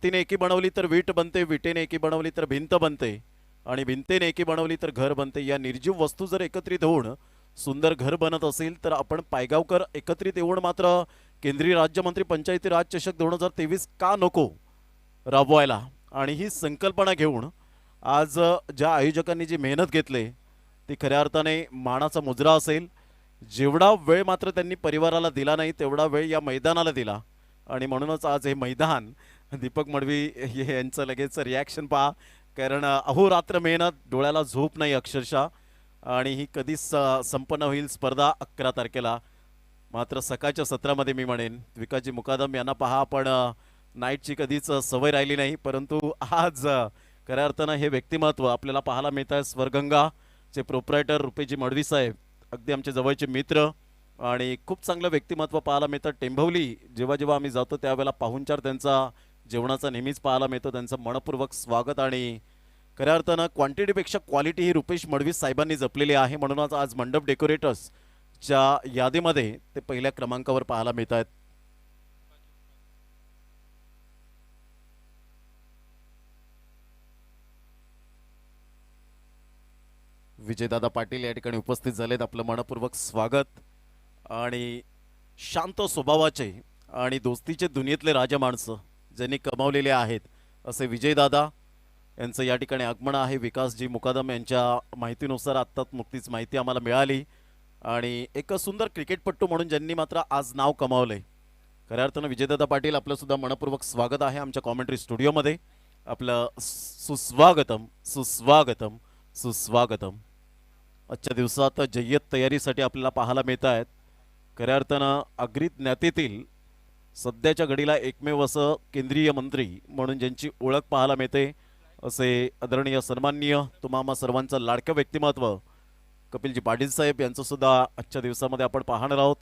तिने एकी बनवली तर वीट बनते, विटेने एकी बनवली तर भिंत बनते आणि भिंतेने एकी बनवली तर घर बनते. या निर्जीव वस्तू जर एकत्रित होऊन सुंदर घर बनत असेल तर आपण पायगावकर एकत्रित येऊन मात्र केंद्रीय राज्यमंत्री पंचायती राज चषक 2023 का नको राबवायला आणि ही संकल्पना घेऊन आज ज्या आयोजकांनी जी मेहनत घेतली ती खऱ्या अर्थाने मानाचा मुजरा असेल. जेवढा वेळ मात्र त्यांनी परिवाराला दिला नाही तेवढा वेळ या मैदानाला दिला आणि म्हणूनच आज हे मैदान दीपक मडवी यांचं लगेच रिॲक्शन पहा. कारण अहोरात्र मेहनत, डोळ्याला झोप नाही अक्षरशः. आणि ही कधी संपन्न होईल स्पर्धा 11 तारखेला. मात्र सकाळच्या सत्रामध्ये मी म्हणेन विकासजी मुकादम यांना पहा, पण नाईटची कधीच सवय राहिली नाही. परंतु आज खऱ्या अर्थानं हे व्यक्तिमत्व आपल्याला पाहायला मिळत आहे. स्वर्गंगाचे प्रोप्रायटर रुपेजी मडवी साहेब, अगदी आमचे जवळचे मित्र आणि खूप चांगलं व्यक्तिमत्व पाहायला मिळतं. टेंभवली जेव्हा जेव्हा आम्ही जातो त्यावेळेला पाहुणचार त्यांचा जेवणाचा नेहमीच पाहायला मिळतो. त्यांचं मनपूर्वक स्वागत आणि खऱ्या अर्थानं क्वांटिटीपेक्षा क्वालिटी ही रुपेश मडवी साहेबांनी जपलेली आहे. म्हणूनच आज मंडप डेकोरेटर्सच्या यादीमध्ये ते पहिल्या क्रमांकावर पाहायला मिळत आहेत. विजयदादा पाटील या ठिकाणी उपस्थित झालेत. आपलं मनपूर्वक स्वागत. आणि शांत स्वभावाचे आणि दोस्तीचे दुनियेतले राजा माणसं ज्यांनी कमावलेले आहेत असे विजयदादा यांचं या ठिकाणी आगमन आहे. विकासजी मुकादम यांच्या माहितीनुसार आत्ताच नुकतीच माहिती आम्हाला मिळाली. आणि एक सुंदर क्रिकेटपट्टू म्हणून ज्यांनी मात्र आज नाव कमावलंय. खऱ्या अर्थानं विजयदादा पाटील आपलं सुद्धा मनपूर्वक स्वागत आहे आमच्या कॉमेंट्री स्टुडिओमध्ये. आपलं सुस्वागतम सुस्वागतम सुस्वागतम. आजच्या दिवसात जय्यत तयारीसाठी आपल्याला पाहायला मिळत आहेत. खऱ्या अर्थानं अग्री ज्ञातेतील सध्याच्या घडीला एकमेव असं केंद्रीय मंत्री म्हणून ज्यांची ओळख पाहायला मिळते असे आदरणीय सन्माननीय तुम्हा सर्वांचं लाडकं व्यक्तिमत्व कपिलजी पाटील साहेब यांचं सुद्धा आजच्या दिवसामध्ये आपण पाहणार आहोत.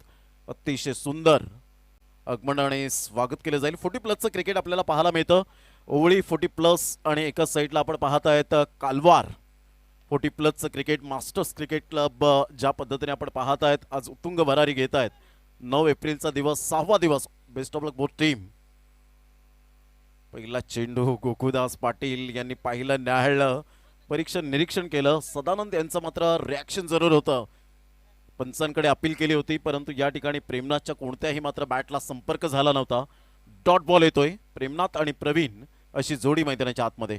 अतिशय सुंदर आगमन आणि स्वागत केलं जाईल. 40+ क्रिकेट आपल्याला पाहायला मिळतं. ओवळी 40+ आणि एकाच साईडला आपण पाहत आहेत Kalwar 40+ cricket masters cricket club. ज्या पद्धतीने आपण पाहत आहेत आज उत्तुंग भरारी घेत आहेत. 9 एप्रिलचा दिवस, 6वा दिवस. Best of luck both team. पहिला चेंडू गोकुदास पाटील यांनी पाहिलं, न्याहाळलं, परीक्षण निरीक्षण केलं. सदानंद यांचं मात्र रिॲक्शन जरूर होतं. पंचांकडे अपील केली होती परंतु या ठिकाणी प्रेमनाथच्या कोणत्याही मात्र बॅटला संपर्क झाला नव्हता. डॉट बॉल येतोय. प्रेमनाथ आणि प्रवीण अशी जोडी मैदानाच्या आतमध्ये.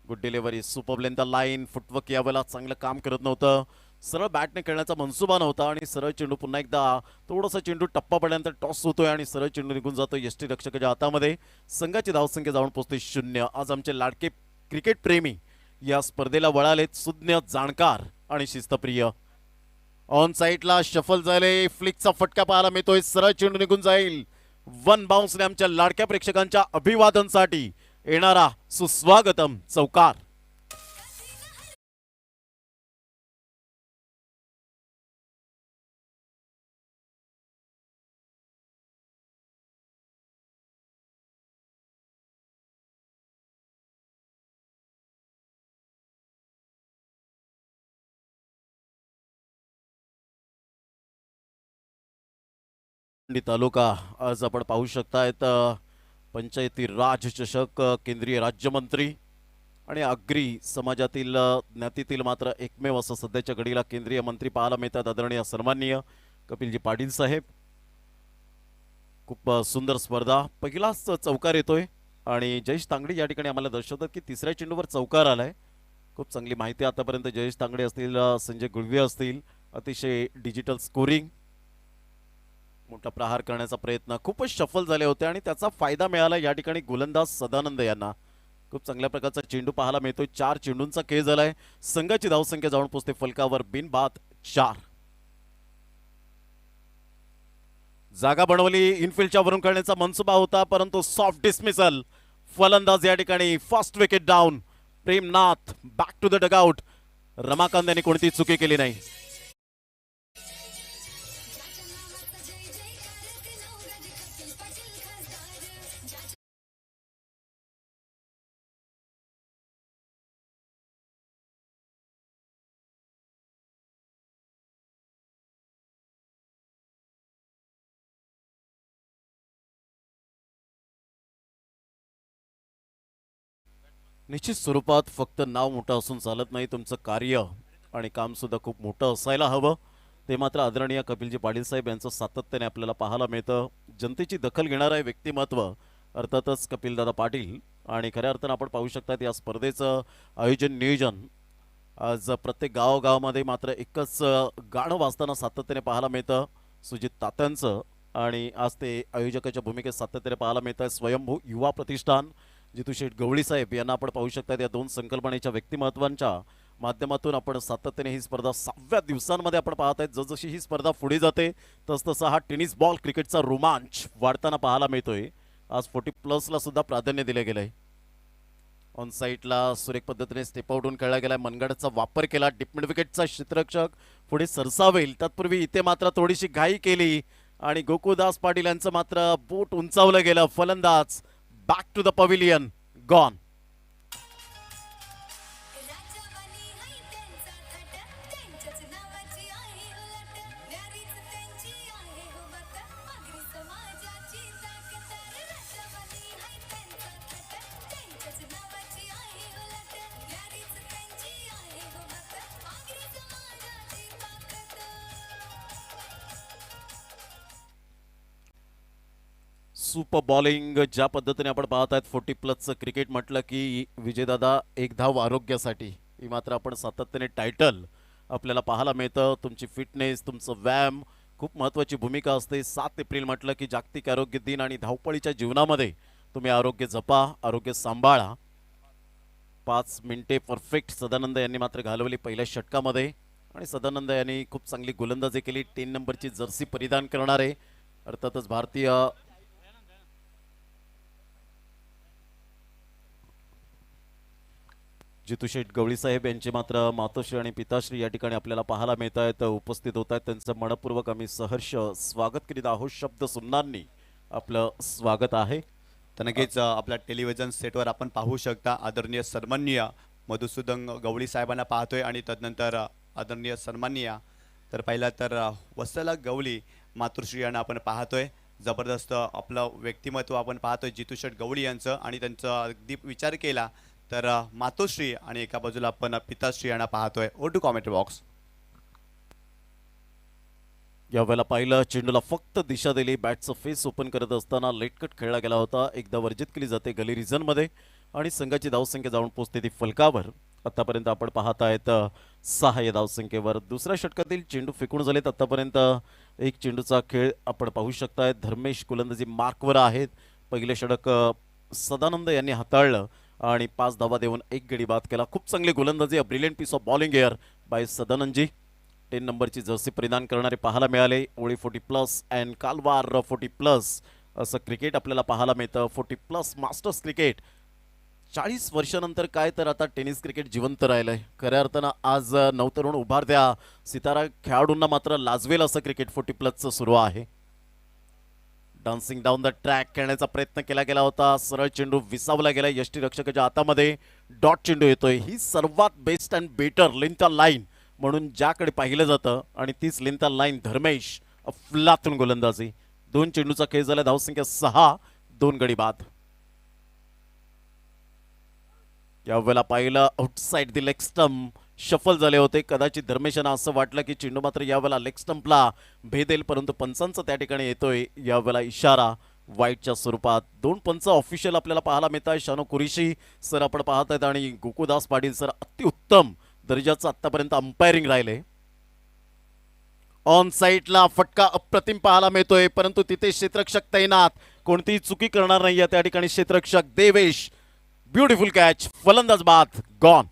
Good delivery, super length line, footwork यावेळेला चांगलं काम करत नव्हतं. सरळ बॅटने खेळण्याचा मनसुबा नव्हता आणि सरळ चेंडू पुन्हा एकदा थोडासा चेंडू टप्पा पडल्यानंतर टॉस होतोय आणि सरळ चेंडू निघून जातो यष्टी रक्षकाच्या हातामध्ये. संघाची धावसंख्या जाऊन पोहोचते 0. आज आमचे लाडके क्रिकेट प्रेमी या स्पर्धेला वळालेत. सुज्ञ, जाणकार आणि शिस्तप्रिय. ऑन साईडला शफल झाले, फ्लिकचा फटका पाहायला मिळतोय. सरळ चेंडू निघून जाईल. वन बाउन्सने आमच्या लाडक्या प्रेक्षकांच्या अभिवादनसाठी येणारा सुस्वागतम चौकार. तालुका आज आपण पाहू शकतायत पंचायती राज चषक. केंद्रीय राज्यमंत्री आणि अग्री समाजातील ज्ञातीतील मात्र एकमेव असं सध्याच्या घडीला केंद्रीय मंत्री पाहायला मिळतात आदरणीय सन्माननीय कपिलजी पाटील साहेब. खूप सुंदर स्पर्धा. पहिलाच चौकार येतोय आणि जयेश तांगडे या ठिकाणी आम्हाला दर्शवतात की तिसऱ्या चेंडूवर चौकार आलाय. खूप चांगली माहिती आतापर्यंत जयेश तांगडे असतील, संजय गुळवे असतील. अतिशय डिजिटल स्कोरिंग, मोठा प्रहार करण्याचा प्रयत्न. खूपच शफल झाले होते आणि त्याचा फायदा मिळाला या ठिकाणी गोलंदाज सदानंद यांना. खूप चांगल्या प्रकारचा चेंडू पाहायला मिळतोय. 4 चेंडूंचा खेळ झालाय. संघाची धावसंख्या जाऊन पोहोचते फलकावर बिनबाद 4. जागा बनवली, इनफिल्डच्या वरून करण्याचा मनसुबा होता परंतु सॉफ्ट डिसमिसल. फलंदाज या ठिकाणी first wicket down. Premnath back to the dugout. Ramakant यांनी कोणती चुकी केली नाही. निश्चित स्वरूपात फक्त नाव मोठं असून चालत नाही, तुमचं कार्य आणि काम सुद्धा खूप मोठं असायला हवं. ते मात्र आदरणीय कपिलजी पाटील साहेब यांचं सातत्याने आपल्याला पाहायला मिळतं. जनतेची दखल घेणारं आहे व्यक्तिमत्व अर्थातच कपिलदादा पाटील. आणि खऱ्या अर्थानं आपण पाहू शकतात या स्पर्धेचं आयोजन नियोजन आज प्रत्येक गावागावामध्ये मात्र एकच गाणं वाजताना सातत्याने पाहायला मिळतं सुजित तात्यांचं. आणि आज ते आयोजकाच्या भूमिकेत सातत्याने पाहायला मिळत आहे स्वयंभू युवा प्रतिष्ठान जितू शेठ गवळी साहेब यांना आपण पाहू शकतात. या दोन संकल्पनेच्या व्यक्तिमत्वांच्या माध्यमातून आपण सातत्याने ही स्पर्धा 6व्या दिवसांमध्ये आपण पाहत आहेत. जसजशी ही स्पर्धा पुढे जाते तसतसा हा टेनिस बॉल क्रिकेटचा रोमांच वाढताना पाहायला मिळतोय. आज 40+ सुद्धा प्राधान्य दिले गेलंय. ऑन साईडला सुरेख पद्धतीने स्टेप आउट होऊन खेळला गेला, मनगडाचा वापर केला, डीप मिड विकेटचा क्षेत्ररक्षक पुढे सरसावेल तत्पूर्वी इथे मात्र थोडीशी घाई केली आणि गोकुळदास पाटील यांचं मात्र बोट उंचावलं गेलं. फलंदाज back to the pavilion gone. Super bowling ज्या पद्धतीने आपण पाहत आहेत 40+ क्रिकेट म्हटलं की विजयदादा एक धाव आरोग्यासाठी ही मात्र आपण सातत्याने टायटल आपल्याला पाहायला मिळतं. तुमची फिटनेस तुमचं व्यायाम खूप महत्त्वाची भूमिका असते. 7 एप्रिल म्हटलं की जागतिक आरोग्य दिन आणि धावपळीच्या जीवनामध्ये तुम्ही आरोग्य जपा, आरोग्य सांभाळा. 5 मिनिटे परफेक्ट सदानंद यांनी मात्र घालवली पहिल्या षटकामध्ये आणि सदानंद यांनी खूप चांगली गोलंदाजी केली. 3 नंबरची जर्सी परिधान करणारे अर्थातच भारतीय जितू शेठ गवळी साहेब यांचे मात्र मातोश्री आणि पिताश्री या ठिकाणी आपल्याला पाहायला मिळत आहेत, उपस्थित होत आहेत. त्यांचं मनपूर्वक आम्ही सहर्ष स्वागत करीत आहोत. शब्द सुमनांनी आपलं स्वागत आहे. तर नक्कीच आपल्या टेलिव्हिजन सेटवर आपण पाहू शकता आदरणीय सन्माननीय मधुसूदन गवळी साहेबांना पाहतोय आणि तदनंतर आदरणीय सन्माननीय तर पहिला तर वत्सला गवळी मातृश्री यांना आपण पाहतोय. जबरदस्त आपलं व्यक्तिमत्व आपण पाहतोय जितू शेठ गवळी यांचं आणि त्यांचा अगदी विचार केला तर मातोश्री आणि एका बाजूला आपण पिताश्री यांना पाहतोय. Over to comment box. यावेळेला पाहिलं चेंडूला फक्त दिशा दिली, बॅटचं फेस ओपन करत असताना लेटकट खेळला गेला होता. एकदा वर्जित केली जाते गली रिझनमध्ये आणि संघाची धावसंख्या जाऊन पोहोचते ती फलकावर. आतापर्यंत आपण पाहत आहेत 6 या धावसंख्येवर. दुसऱ्या षटकातील चेंडू फेकून झालेत. आतापर्यंत एक चेंडूचा खेळ आपण पाहू शकताय. धर्मेश गोलंदाजी मार्कवर आहेत. पहिले षटक सदानंद यांनी हाताळलं आणि 5 धावा देऊन 1 गडी बाद केला. खूप चांगली गोलंदाजी, a brilliant piece of bowling एअर बाय सदानंदजी. 10 नंबरची जर्सी परिधान करणारे पाहायला मिळाले. ओळी 40+ अँड कालवार 40+ असं क्रिकेट आपल्याला पाहायला मिळतं. 40+ मास्टर्स क्रिकेट 40 वर्षानंतर काय तर आता टेनिस क्रिकेट जिवंत राहिलंय. खऱ्या अर्थानं आज नवतरुण उभारत्या सितारा खेळाडूंना मात्र लाजवेल असं क्रिकेट 40+चं सुरू आहे. डान्सिंग डाऊन द ट्रॅक खेळण्याचा प्रयत्न केला गेला होता. सरळ चेंडू विसावला गेला यष्टीरक्षकाच्या हातामध्ये. डॉट चेंडू येतोय. ही सर्वात बेस्ट अँड बेटर लेंथा लाईन म्हणून ज्याकडे पाहिलं जातं आणि तीच लेंथा लाईन धर्मेश अफलातून गोलंदाजी. 2 चेंडूचा खेळ झाला. धावसंख्या 6, 2 गडी बाद. यावेळेला पाहिलं outside the leg stump shuffle झाले होते. कदाचित धर्मेशांना असं वाटलं की चेंडू मात्र यावेळेला लेग स्टंपला भेदेल, परंतु पंचांचा त्या ठिकाणी येतोय यावेळेला इशारा वाईटच्या स्वरूपात. 2 पंच ऑफिशियल आपल्याला पाहायला मिळत आहे. शानो कुरेशी सर आपण पाहत आहेत आणि गोकुळदास पाटील सर अतिउत्तम दर्जाचं आतापर्यंत अंपायरिंग राहिले. ऑन साईडला फटका अप्रतिम पाहायला मिळतोय, परंतु तिथे क्षेत्ररक्षक तैनात, कोणतीही चुकी करणार नाही त्या ठिकाणी क्षेत्ररक्षक देवेश. ब्युटिफुल कॅच, फलंदाज बाद, गॉन.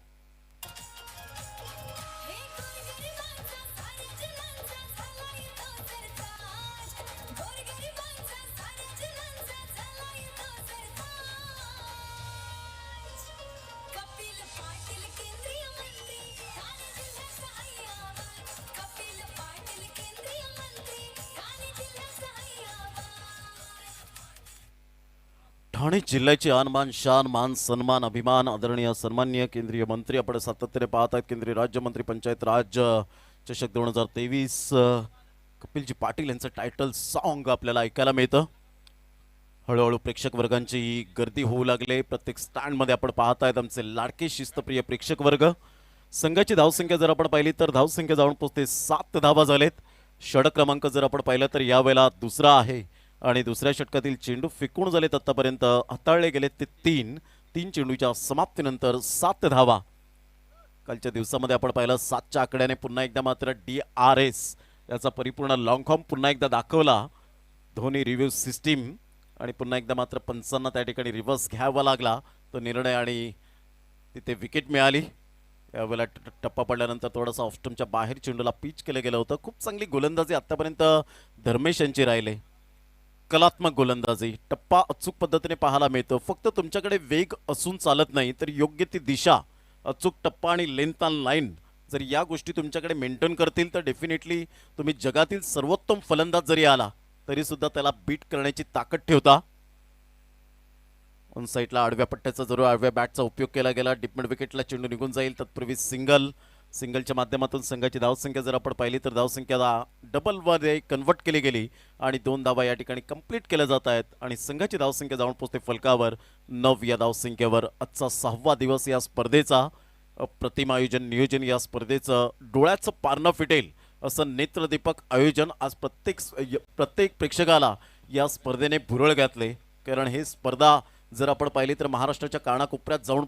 ठाणे जिल्ह्याची आनमान शान मान सन्मान अभिमान आदरणीय सन्माननीय केंद्रीय मंत्री आपण सातत्याने पाहत आहेत. केंद्रीय राज्यमंत्री पंचायत राज चषक 2023 कपिलजी पाटील यांचं टायटल सॉन्ग आपल्याला ऐकायला मिळतं. हळूहळू प्रेक्षक वर्गांची गर्दी होऊ लागले. प्रत्येक स्टँडमध्ये आपण पाहतायत आमचे लाडके शिस्तप्रिय प्रेक्षक वर्ग. संघाची धावसंख्या जर आपण पाहिली तर धावसंख्या जाऊन पोहोचते 7 धावा झालेत. षटक क्रमांक जर आपण पाहिलं तर यावेळेला दुसरा आहे आणि दुसऱ्या षटकातील चेंडू फेकून झालेत आतापर्यंत हाताळले गेलेत ते 3 चेंडूच्या समाप्तीनंतर 7 धावा. कालच्या दिवसामध्ये आपण पाहिलं 7च्या आकड्याने पुन्हा एकदा मात्र DRS याचा परिपूर्ण लॉंग फॉर्म पुन्हा एकदा दाखवला. धोनी रिव्ह्यू सिस्टीम आणि पुन्हा एकदा मात्र पंचांना त्या ठिकाणी रिव्हर्स घ्यावा लागला तो निर्णय आणि तिथे विकेट मिळाली. यावेळेला टप्पा पडल्यानंतर थोडासा ऑफस्टमच्या बाहेर चेंडूला पिच केलं गेलं होतं. खूप चांगली गोलंदाजी आतापर्यंत धर्मेश यांची राहिले. कलात्मक गोलंदाजी टप्पा अचूक पद्धतीने पाहायला मिळतो. फक्त तुमच्याकडे वेग असून चालत नाही तर योग्य ती दिशा अचूक टप्पा आणि लेंथ ऑन लाईन जर या गोष्टी तुमच्याकडे मेंटेन करतील तर डेफिनेटली तुम्ही जगातील सर्वोत्तम फलंदाज जरी आला तरी सुद्धा त्याला बीट करण्याची ताकद ठेवता. ऑन साईडला आडव्या पट्ट्याचा जरूर आडव्या बॅटचा उपयोग केला गेला. डिपमिड विकेटला चेंडू निघून जाईल. तत्पूर्वी सिंगलच्या माध्यमातून संघाची धावसंख्या जर आपण पाहिली तर धावसंख्याला डबलमध्ये कन्वर्ट केली गेली आणि 2 धावा या ठिकाणी कंप्लीट केल्या जात आहेत आणि संघाची धावसंख्या जाऊन पोहोचते फलकावर 9 या धावसंख्येवर. आजचा 6वा दिवस या स्पर्धेचा. अप्रतिम आयोजन नियोजन या स्पर्धेचं डोळ्याचं पारणं फिटेल असं नेत्रदीपक आयोजन आज प्रत्येक प्रेक्षकाला या स्पर्धेने भुरळ घातले. कारण हे स्पर्धा जर आपण पाहिली तर महाराष्ट्राच्या कानाकोपऱ्यात जाऊन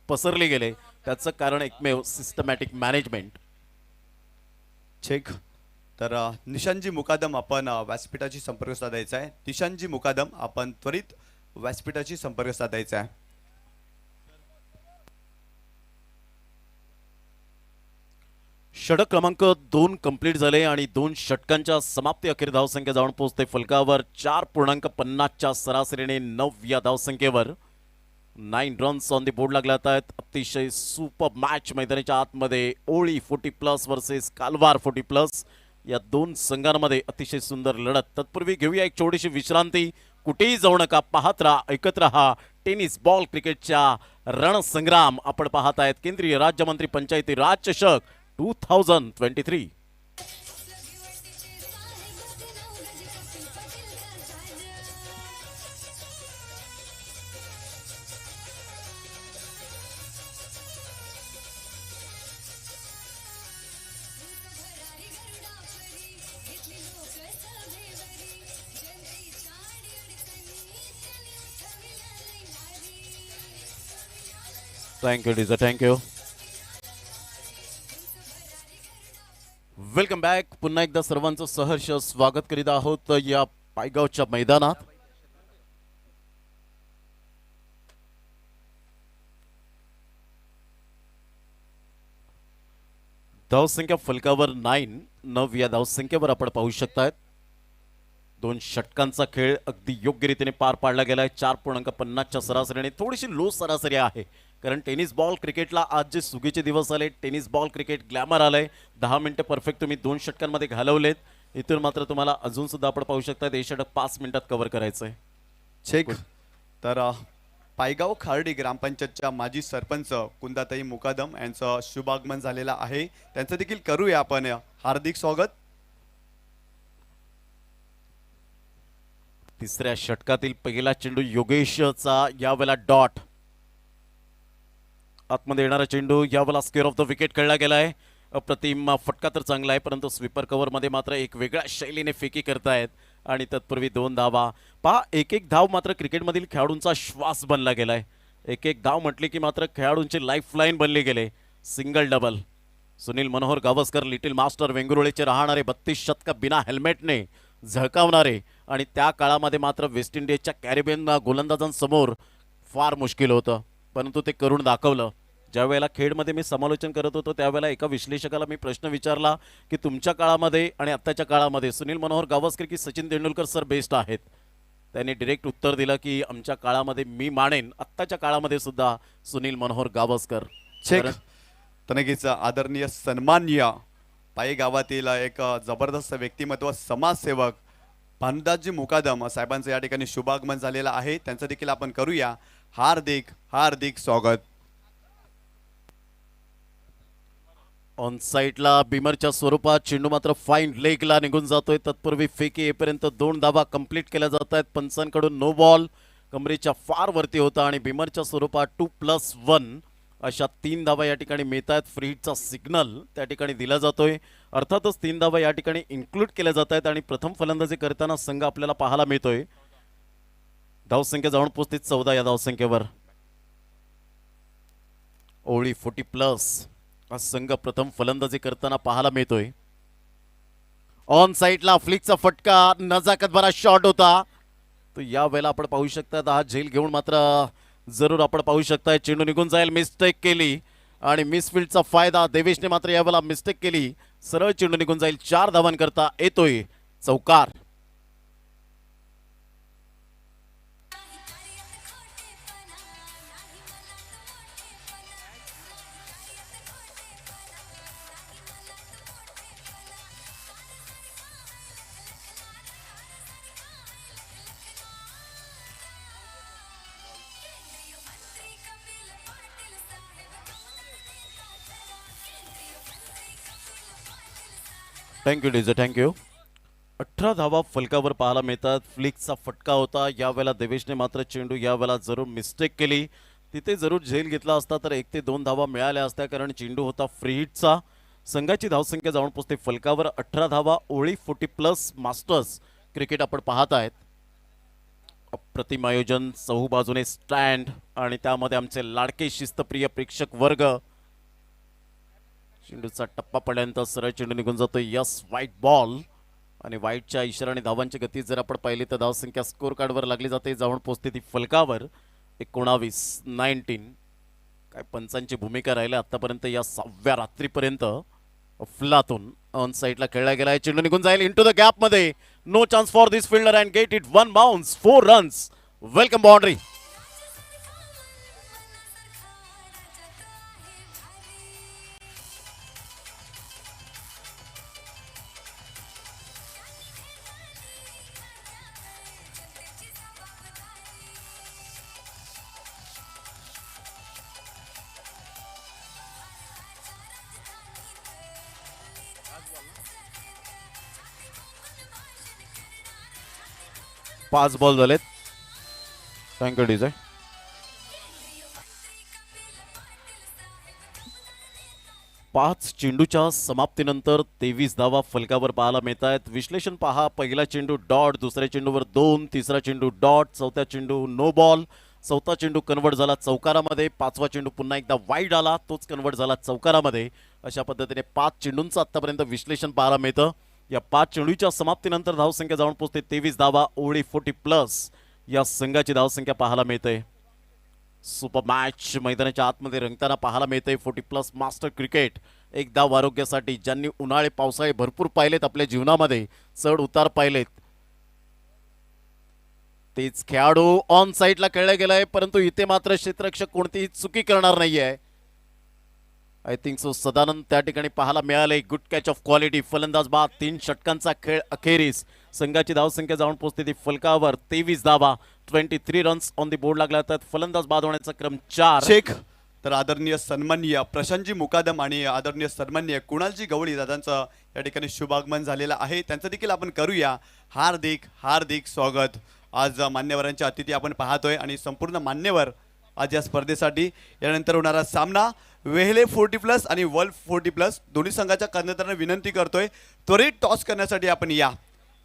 पसरले गेले. त्याचं कारण एकमेव सिस्टमॅटिक मॅनेजमेंट. चेक. तर निशांजी मुकादम आपण व्यासपीठाशी संपर्क साधायचा आहे. निशांजी मुकादम आपण त्वरित व्यासपीठाशी संपर्क साधायचा आहे. षटक क्रमांक 2 कंप्लीट झाले आणि 2 षटकांच्या समाप्ती अखेर धावसंख्या जाऊन पोहोचते फलकावर 4.50च्या सरासरीने 9 या धावसंख्येवर. 9 रन्स ऑन द बोर्ड लागल्यात आहेत. अतिशय सुपर मॅच मैदानाच्या आतमध्ये ओळी 40+ वर्सेस कालवार 40+. या 2 संघांमध्ये अतिशय सुंदर लढत. तत्पूर्वी घेऊया एक छोटीशी विश्रांती. कुठेही जाऊ नका, पाहत राहा, ऐकत राहा टेनिस बॉल क्रिकेटच्या रणसंग्राम. आपण पाहत आहेत केंद्रीय राज्यमंत्री पंचायती राज चषक 2023. थँक्यू डीजा, थँक्यू. Welcome back. पुन्हा एकदा सर्वांचं सहर्ष स्वागत करीत आहोत या पायगावच्या मैदानात. धावसंख्या फलकावर 9 या धावसंख्येवर आपण पाहू शकतायत. 2 षटकांचा खेळ अगदी योग्य रीतीने पार पाडला गेलाय. 4.50च्या सरासरीने थोडीशी लो सरासरी आहे कारण टेनिस बॉल क्रिकेटला आज जे सुगीचे दिवस आले, टेनिस बॉल क्रिकेट ग्लॅमर आलंय. 10 मिनिटं परफेक्ट तुम्ही 2 षटकांमध्ये घालवलेत. इथून मात्र तुम्हाला अजून सुद्धा आपण पाहू शकता हे षटक 5 मिनिटात कव्हर करायचंय. चेक. तर पायगाव खार्डी ग्रामपंचायतच्या माजी सरपंच कुंदाताई मुकादम यांचं शुभागमन झालेलं आहे. त्यांचं देखील करूया आपण हार्दिक स्वागत. तिसऱ्या षटकातील पहिला चेंडू योगेशचा यावेळेला डॉट. आतमध्ये येणारा चेंडू यावेळेला स्क्वेअर ऑफ द विकेट खेळला गेलाय. अप्रतिम फटका तर चांगला आहे परंतु स्वीपर कव्हरमध्ये मात्र एक वेगळ्या शैलीने फेकी करतायत आणि तत्पूर्वी 2 धावा. पहा, एक धाव मात्र क्रिकेटमधील खेळाडूंचा श्वास बनला गेलाय. एक धाव म्हटली की मात्र खेळाडूंची लाईफलाईन बनली गेले. Single double. Sunil Manohar Gavaskar little master वेंगुर्लेचे राहणारे 32 शतक बिना हेल्मेटने झळकावणारे आणि त्या काळामध्ये मात्र वेस्ट इंडिजच्या कॅरिबियन गोलंदाजांसमोर फार मुश्किल होतं परंतु ते करून दाखवलं. ज्या वेळेला खेळमध्ये मी समालोचन करत होतो त्यावेळेला एका विश्लेषकाला मी प्रश्न विचारला की तुमच्या काळामध्ये आणि आत्ताच्या काळामध्ये सुनील मनोहर गावस्कर की सचिन तेंडुलकर सर बेस्ट आहेत. त्यांनी डायरेक्ट उत्तर दिलं की आमच्या काळामध्ये मी मानेन, आत्ताच्या काळामध्ये सुद्धा सुनील मनोहर गावस्कर. चेक. तर आदरणीय सन्माननीय पायी गावातील एक जबरदस्त व्यक्तिमत्व समाजसेवक भानुदासजी मुकादम साहेबांचं या ठिकाणी शुभागमन झालेलं आहे. त्यांचं देखील आपण करूया हार्दिक हार्दिक स्वागत. ऑन साईडला बिमरच्या स्वरूपात चेंडू मात्र फाईन लेगला निघून जातोय. तत्पूर्वी फेकी येईपर्यंत 2 धावा कंप्लीट केल्या जात आहेत. पंचांकडून नो बॉल कमरेच्या फार वरती होता आणि बिमरच्या स्वरूपात 2+1 अशा 3 धावा या ठिकाणी मिळत आहेत. फ्री हिटचा सिग्नल त्या ठिकाणी दिला जातोय. अर्थातच 3 धावा या ठिकाणी इन्क्लूड केल्या जात आहेत आणि प्रथम फलंदाजी करताना संघ आपल्याला पाहायला मिळतोय. धावसंख्या जाऊन पोहोचते 14 या धावसंख्येवर. ओळी 40+ हा संघ प्रथम फलंदाजी करताना पाहायला मिळतोय. ऑन साईडला फ्लिकचा फटका नजाकत भरा शॉट होता. तो या वेळेला आपण पाहू शकता हा झेल घेऊन मात्र जरूर आपण पाहू शकताय चेंडू निघून जाईल. मिस्टेक केली आणि मिसफिल्डचा फायदा देवेशने मात्र यावेळेला मिस्टेक केली. सरळ चेंडू निघून जाईल. 4 धावांकरता येतोय चौकार. Thank you DJ thank you. 18 धावा फलकावर पाहायला मिळतात. फ्लिकचा फटका होता. यावेळेला देवेशने मात्र चेंडू यावेळेला जरूर मिस्टेक केली. तिथे जरूर झेल घेतला असता तर 1 ते 2 धावा मिळाल्या असत्या कारण चेंडू होता फ्री हिटचा. संघाची धावसंख्या जाऊन पोचते फलकावर 18 धावा. ओळी 40+ मास्टर्स क्रिकेट आपण पाहत आहेत. अप्रतिम आयोजन, चहू बाजूने स्टँड आणि त्यामध्ये आमचे लाडके शिस्तप्रिय प्रेक्षक वर्ग. चेंडूचा टप्पा पडल्यानंतर सरळ चेंडू निघून जातोय. यस व्हाईट बॉल आणि व्हाईटच्या इशाराने धावांची गती जर आपण पाहिली तर धावसंख्या स्कोर कार्डवर लागली जाते. जाऊन पोचते ती फलकावर 19 काय पंचांची भूमिका राहिली आतापर्यंत या 6व्या रात्रीपर्यंत. अफलातून ऑन साईडला खेळला गेलाय. चेंडू निघून जाईल इनटू द गॅप मध्ये. No chance for this fielder and get it 1 bounce 4 runs. Welcome boundary. पाच बॉल झालेत. Thank you DJ. पाच चेंडूच्या समाप्तीनंतर 23 धावा फलकावर पाहायला मिळत आहेत. विश्लेषण पहा. पहिला चेंडू डॉट, दुसऱ्या चेंडूवर 2, तिसरा चेंडू डॉट, चौथ्या चेंडू नो बॉल, चौथा चेंडू कन्वर्ट झाला चौकारामध्ये, पाचवा चेंडू पुन्हा एकदा वाईड आला, तोच कन्वर्ट झाला चौकारामध्ये. अशा पद्धतीने 5 चेंडूंचं आतापर्यंत विश्लेषण पाहायला मिळतं. या 5 चेंडूच्या समाप्तीनंतर धावसंख्या जाऊन पोहोचते 23 धावा. ओळी 40+ या संघाची धावसंख्या पाहायला मिळते. सुपर मॅच मैदानाच्या आतमध्ये रंगताना पाहायला मिळते. 40+ मास्टर क्रिकेट. एक धाव आरोग्यासाठी. ज्यांनी उन्हाळे पावसाळे भरपूर पाहिलेत आपल्या जीवनामध्ये, चढ उतार पाहिलेत, तेच खेळाडू ऑन साईडला खेळला गेलाय. परंतु इथे मात्र क्षेत्ररक्षक कोणतीही चुकी करणार नाहीये. आय थिंक सो सदानंद त्या ठिकाणी पाहायला मिळाले. Good catch of quality. फलंदाज बाद. 3 षटकांचा खेळ अखेरीस संघाची धावसंख्या जाऊन पोहोचते ती फलकावर 23 धावा. 23 रन्स ऑन दी बोर्ड लागला. तर फलंदाज बाद होण्याचा क्रम 4. शेख तर आदरणीय सन्माननीय प्रशांतजी मुकादम आणि आदरणीय सन्माननीय कुणालजी गवळी दादांचं या ठिकाणी शुभागमन झालेलं आहे. त्यांचं देखील आपण करूया हार्दिक हार्दिक स्वागत. आज मान्यवरांचे अतिथी आपण पाहतोय आणि संपूर्ण मान्यवर आज या स्पर्धेसाठी. यानंतर होणारा सामना वेहले 40+ आणि वर्ल्ड 40+ दोन्ही संघाच्या कर्णधारांना विनंती करतोय त्वरित टॉस करण्यासाठी आपण या.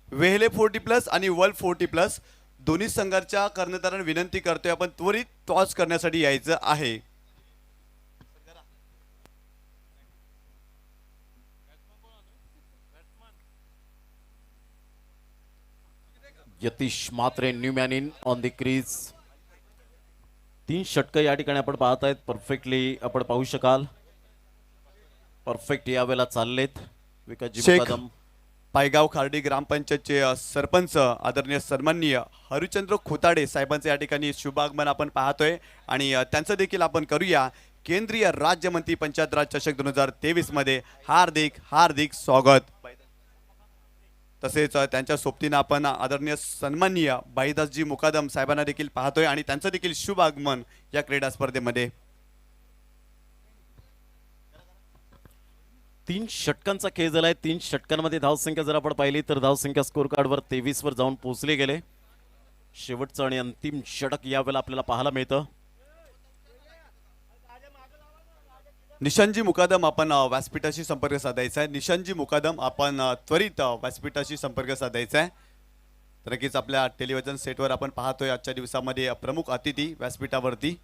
वेहले 40+ आणि वर्ल्ड 40+ दोन्ही संघाच्या कर्णधारांना विनंती करतोय आपण त्वरित टॉस करण्यासाठी यायचं आहे. Yatish Mhatre new man in on the crease. 3 षटकं या ठिकाणी आपण पाहत आहेत. परफेक्टली आपण पाहू शकाल. परफेक्ट यावेळेला चाललेत. विकासजी मुकादम पायगाव खार्डी ग्रामपंचायतचे सरपंच आदरणीय सन्माननीय हरिचंद्र खोताडे साहेबांचे या ठिकाणी शुभागमन आपण पाहतोय आणि त्यांचं देखील आपण करूया केंद्रीय राज्यमंत्री पंचायत राज चषक 2023 मध्ये हार्दिक हार्दिक स्वागत. तसेच त्यांच्या सोबतीनं आपण आदरणीय सन्माननीय भाईदासजी मुकादम साहेबांना देखील पाहतोय आणि त्यांचं देखील शुभ आगमन या क्रीडा स्पर्धेमध्ये. तीन षटकांचा खेळ झालाय. 3 षटकांमध्ये धावसंख्या जर आपण पाहिली तर धावसंख्या स्कोर कार्डवर 23 वर जाऊन पोहोचले गेले. शेवटचं आणि अंतिम षटक यावेळेला आपल्याला पाहायला मिळतं. निशांजी मुकादम आपण व्यासपीठाशी संपर्क साधायचा आहे. निशांजी मुकादम आपण त्वरित व्यासपीठाशी संपर्क साधायचा आहे. तर नक्कीच आपल्या टेलिव्हिजन सेटवर आपण पाहतोय आजच्या दिवसामध्ये प्रमुख अतिथी व्यासपीठावरती.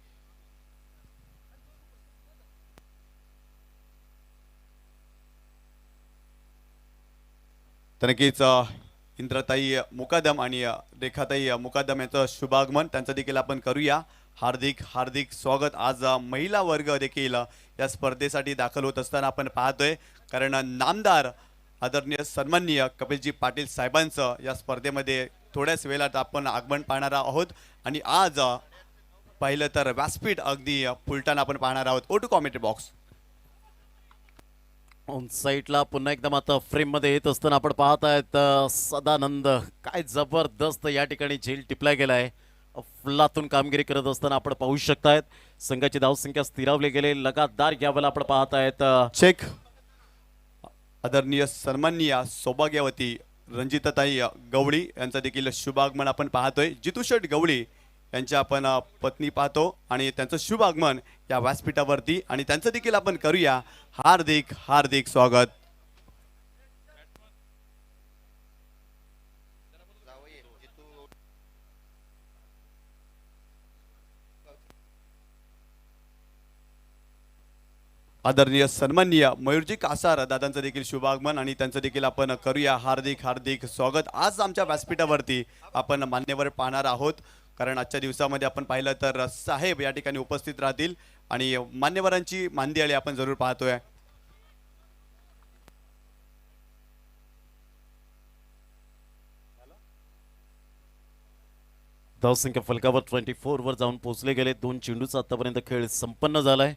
तर नक्कीच इंद्रताई मुकादम आणि रेखाताई मुकादम यांचं शुभागमन त्यांचं देखील आपण करूया. हार्दिक हार्दिक स्वागत. आज महिला वर्ग देखील या स्पर्धेसाठी दाखल होत असताना आपण पाहतोय, कारण नामदार आदरणीय सन्माननीय कपिलजी पाटील साहेबांचं या स्पर्धेमध्ये थोड्याच वेळात आपण आगमन पाहणार आहोत. आणि आज पाहिलं तर व्यासपीठ अगदी फुलटाण आपण पाहणार आहोत. Over to commentary box. On साईडला पुन्हा एकदम आता फ्रेम मध्ये येत असताना आपण पाहत आहेत सदानंद. काय जबरदस्त या ठिकाणी झेल टिपला गेलाय. अफलातून कामगिरी करत असताना आपण पाहू शकतायत. संघाची धावसंख्या स्थिरावली गेले लगातार यावेळेला आपण पाहत आहेत. चेक आदरणीय सन्माननीय सौभाग्यवती रणजिताताई गवळी यांचं देखील शुभागमन आपण पाहतोय. जितू शेठ गवळी यांच्या आपण पत्नी पाहतो आणि त्यांचं शुभ आगमन या व्यासपीठावरती, आणि त्यांचं देखील आपण करूया हार्दिक हार्दिक स्वागत. आदरणीय सन्माननीय मयूरजी कासार दादांचं देखील शुभागमन आणि त्यांचं देखील आपण करूया हार्दिक हार्दिक स्वागत. आज आमच्या व्यासपीठावरती आपण मान्यवर पाहणार आहोत, कारण आजच्या दिवसामध्ये आपण पाहिलं तर साहेब या ठिकाणी उपस्थित राहतील आणि मान्यवरांची मांदियाळी आपण जरूर पाहतोय. धावसंख्या फलकावर 24 वर जाऊन पोहोचले गेले. 2 चेंडूचा आतापर्यंत खेळ संपन्न झालाय.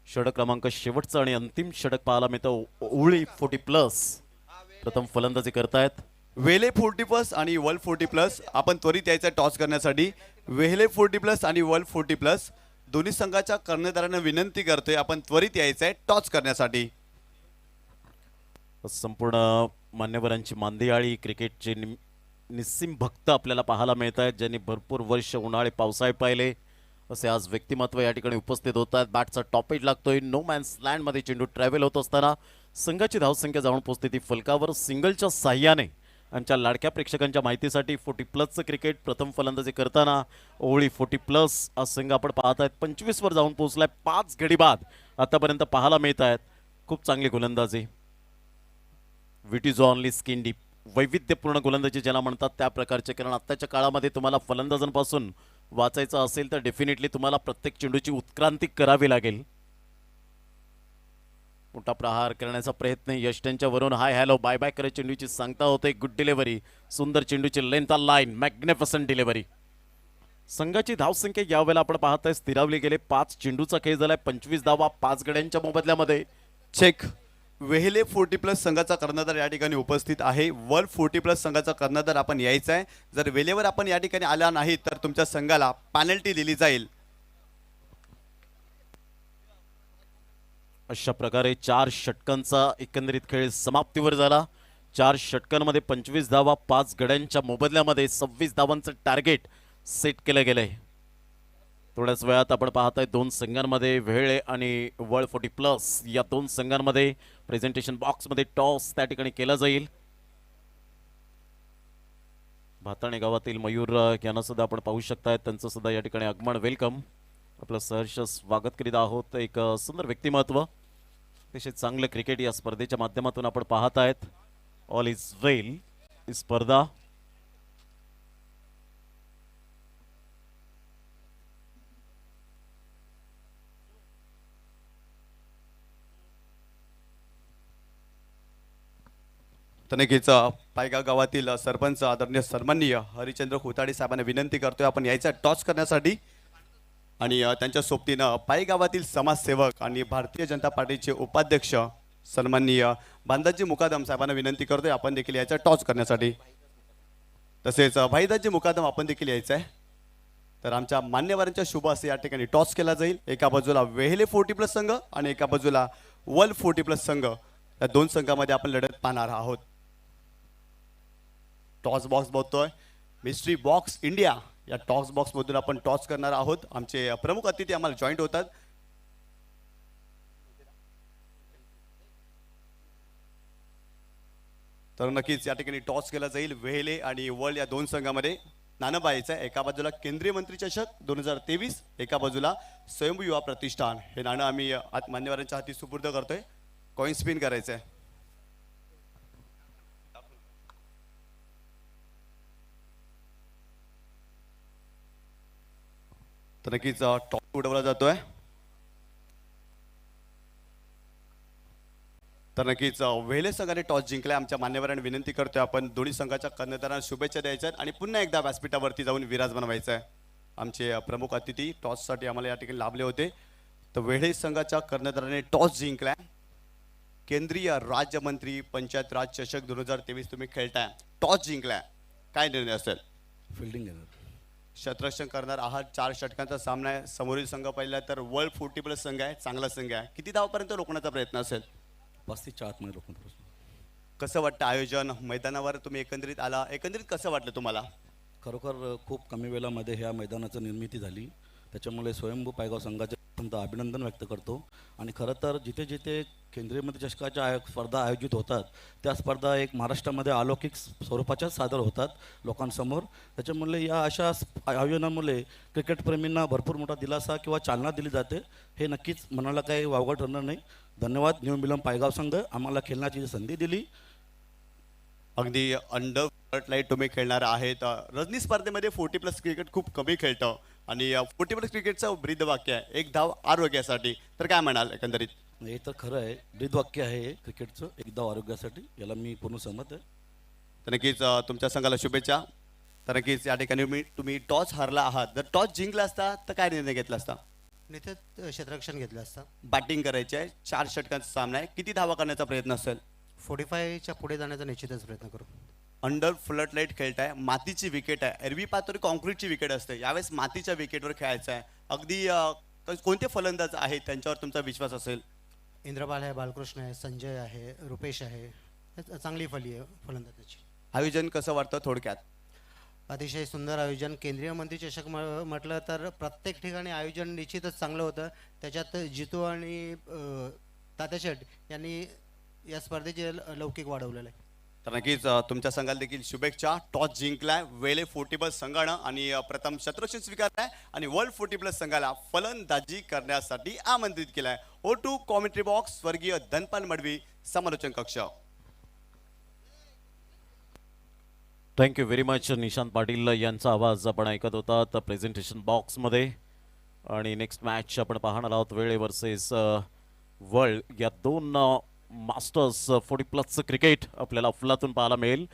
षटक क्रमांक शेवटचा आणि अंतिम षटक पाहायला मिळतं. ओळी 40+ प्रथम फलंदाजी करतायत. वेले 40+ आणि वर्ल्ड 40+. आपण त्वरित यायचं टॉस करण्यासाठी. वेले 40+ आणि वर्ल्ड 40+. दोन्ही संघाच्या कर्णधारांना विनंती करतोय आपण त्वरित यायचंय टॉस करण्यासाठी. संपूर्ण मान्यवरांची मांदियाळी क्रिकेटचे निस्सीम भक्त आपल्याला पाहायला मिळत आहेत, ज्यांनी भरपूर वर्ष उन्हाळे पावसाळे पाहिले असे आज व्यक्तिमत्व या ठिकाणी उपस्थित होत आहेत. बॅटचा टॉपेज लागतोय. नो मॅन्स लँडमध्ये चेंडू ट्रॅव्हल होत असताना संघाची धावसंख्या जाऊन पोहोचते ती फलकावर सिंगलच्या साह्याने. आमच्या लाडक्या प्रेक्षकांच्या माहितीसाठी 40+चं क्रिकेट प्रथम फलंदाजी करताना ओळी 40+ हा संघ आपण पाहत आहेत 25 वर जाऊन पोहोचलाय. 5 गडी बाद आतापर्यंत पाहायला मिळत आहेत. खूप चांगली गोलंदाजी. विट इज ऑनली स्किन डीप. वैविध्यपूर्ण गोलंदाजी ज्याला म्हणतात त्या प्रकारचे, कारण आत्ताच्या काळामध्ये तुम्हाला फलंदाजांपासून वाचायचं असेल तर डेफिनेटली तुम्हाला प्रत्येक चेंडूची उत्क्रांती करावी लागेल. मोठा प्रहार करण्याचा प्रयत्न यष्टांच्या वरून हाय हॅलो बाय बाय करत चेंडूची सांगता होते. Good delivery. सुंदर चेंडूची लेंथ लाईन. Magnificent delivery. संघाची धावसंख्या यावेळेला आपण पाहताय स्थिरावली गेले. 5 चेंडूचा खेळ झालाय. 25 धावा 5 गड्यांच्या मोबदल्यामध्ये. चेक. वेहले 40+ संघाचा कर्णधार या ठिकाणी उपस्थित आहे. वर्ल्ड 40+ संघाचा कर्णधार आपण यायचा आहे. जर वेळेवर आपण या ठिकाणी आला नाही तर तुमच्या संघाला पेनल्टी दिली जाईल. अशा प्रकारे 4 षटकांचा एकंदरीत खेळ समाप्तीवर झाला. 4 षटकांमध्ये 25 धावा 5 गड्यांच्या मोबदल्यामध्ये 26 धावांचं टार्गेट सेट केलं गेलंय. थोड्याच वेळात आपण पाहताय 2 संघांमध्ये वेळे आणि वर्ल्ड 40+ या 2 संघांमध्ये प्रेझेंटेशन बॉक्समध्ये टॉस त्या ठिकाणी केला जाईल. भाताणे गावातील मयूर यांना सुद्धा आपण पाहू शकताय. त्यांचं सुद्धा या ठिकाणी आगमन. वेलकम. आपलं सहर्ष स्वागत करीत आहोत. एक सुंदर व्यक्तिमत्व. अतिशय चांगलं क्रिकेट या स्पर्धेच्या माध्यमातून आपण पाहत आहेत. ऑल इज वेल ही स्पर्धा. तर नक्कीच पायगाव गावातील सरपंच आदरणीय सन्माननीय हरिचंद्र खुताडे साहेबांना विनंती करतोय आपण यायचा टॉस करण्यासाठी. आणि त्यांच्या सोबतीनं पायगावातील समाजसेवक आणि भारतीय जनता पार्टीचे उपाध्यक्ष सन्माननीय बांधाजी मुकादम साहेबांना विनंती करतोय आपण देखील यायचा टॉस करण्यासाठी. तसेच भाईदाजी मुकादम आपण देखील यायचं आहे. तर आमच्या मान्यवरांच्या शुभ असे या ठिकाणी टॉस केला जाईल. एका बाजूला वेहले 40+ संघ आणि एका बाजूला वर्ल्ड 40+ संघ या दोन संघामध्ये आपण लढत पाहणार आहोत. टॉस बॉक्स बघतोय. मिस्ट्री बॉक्स इंडिया या टॉस बॉक्स मधून आपण टॉस करणार आहोत. आमचे प्रमुख अतिथी आम्हाला जॉईंट होतात. तर नक्कीच या ठिकाणी टॉस केला जाईल. वेहेले आणि वर्ल्ड या दोन संघामध्ये नाणं पाहायचं आहे. एका बाजूला केंद्रीय मंत्री चषक 2023, एका बाजूला स्वयंभू युवा प्रतिष्ठान. हे नाणं आम्ही मान्यवरांच्या हाती सुपूर्द करतोय. कॉइन स्पिन करायचं आहे. तर नक्कीच टॉस उडवला जातोय. तर नक्कीच वेहेले संघाने टॉस जिंकलाय. आमच्या मान्यवरांनी विनंती करतोय आपण दोन्ही संघाच्या कर्णधारांना शुभेच्छा द्यायच्या आहेत आणि पुन्हा एकदा व्यासपीठावरती जाऊन विराज बनवायचा आहे. आमचे प्रमुख अतिथी टॉससाठी आम्हाला या ठिकाणी लाभले होते. तर वेहेले संघाच्या कर्णधाराने टॉस जिंकलाय. केंद्रीय राज्यमंत्री पंचायत राज चषक 2023 तुम्ही खेळताय, टॉस जिंकलाय, काय निर्णय असेल? फिल्डिंग घेणार. क्षेत्ररक्षण करणार आहात. 4 षटकांचा सामना आहे. समोरील संघ पाहिला तर वर्ल्ड 40+ संघ आहे, चांगला संघ आहे. किती धावापर्यंत रोखण्याचा प्रयत्न असेल? 35च्या आतमध्ये रोखून प्रश्न. कसं वाटतं आयोजन? मैदानावर तुम्ही एकंदरीत आला, एकंदरीत कसं वाटलं तुम्हाला? खरोखर खूप कमी वेळामध्ये ह्या मैदानाची निर्मिती झाली. त्याच्यामुळे स्वयंभू पायगाव संघाचे अत्यंत अभिनंदन व्यक्त करतो. आणि खरं तर जिथे जिथे केंद्रीय मंत्री चषकाच्या स्पर्धा आयोजित होतात त्या स्पर्धा एक महाराष्ट्रामध्ये अलौकिक स्वरूपाच्या सादर होतात लोकांसमोर. त्याच्यामुळे या अशा आयोजनामुळे क्रिकेटप्रेमींना भरपूर मोठा दिलासा किंवा चालना दिली जाते. हे नक्कीच मनाला काही वावगं ठरणार नाही. धन्यवाद न्यू मिलम पायगाव संघ, आम्हाला खेळण्याची संधी दिली. अगदी अंडर फ्लडलाईट तुम्ही खेळणार आहेत. रजनी स्पर्धेमध्ये 40+ क्रिकेट खूप कमी खेळतं आणि 40+ क्रिकेटचं ब्रीदवाक्य आहे, एक धाव आरोग्यासाठी. तर काय म्हणाल एकंदरीत? हे तर खरं आहे, ब्रीदवाक्य आहे हे क्रिकेटचं, एकदा आरोग्यासाठी. याला मी पूर्ण सहमत आहे. तर नक्कीच तुमच्या संघाला शुभेच्छा. तर नक्कीच या ठिकाणी तुम्ही टॉस हारला आहात. जर टॉस जिंकला असता तर काय निर्णय घेतला असता? निश्चित क्षेत्ररक्षण घेतलं असतं. बॅटिंग करायची आहे. 4 षटकांचा सामना आहे. किती धावा करण्याचा प्रयत्न असेल? 45च्या पुढे जाण्याचा निश्चितच प्रयत्न करू. अंडर फ्लडलाईट खेळताय, मातीची विकेट आहे. एरवी पाहतो कॉन्क्रीटची विकेट असते, यावेळेस मातीच्या विकेटवर खेळायचं आहे. अगदी कोणते फलंदाज आहेत त्यांच्यावर तुमचा विश्वास असेल? इंद्रपाल आहे, बालकृष्ण आहे, संजय आहे, रुपेश आहे. चांगली फली आहे फलंदाजाची. आयोजन कसं वाटतं थोडक्यात? अतिशय सुंदर आयोजन. केंद्रीय मंत्री चषक म्हटलं तर प्रत्येक ठिकाणी आयोजन निश्चितच चांगलं होतं. त्याच्यात जितू आणि तात्या शेठ यांनी या स्पर्धेचे लौकिक वाढवलेलं आहे. तर नक्कीच तुमच्या संघाला देखील शुभेच्छा. टॉस जिंकलाय वेले 40+ संघानं आणि प्रथम क्षेत्ररक्षण स्वीकारलाय आणि वर्ल्ड 40+ संघाला फलंदाजी करण्यासाठी आमंत्रित केलाय. O2 कॉमेंट्री बॉक्स, स्वर्गीय धनपाल मडवी, समालोचन कक्ष. Thank you very much Nishant Patil यांचा आवाज आपण ऐकत होता प्रेझेंटेशन बॉक्समध्ये. आणि नेक्स्ट मॅच आपण पाहणार आहोत वेळे वर्सेस वर्ल्ड या दोन मास्टर्स 40+ क्रिकेट आपल्याला अफलातून पाहायला मिळेल.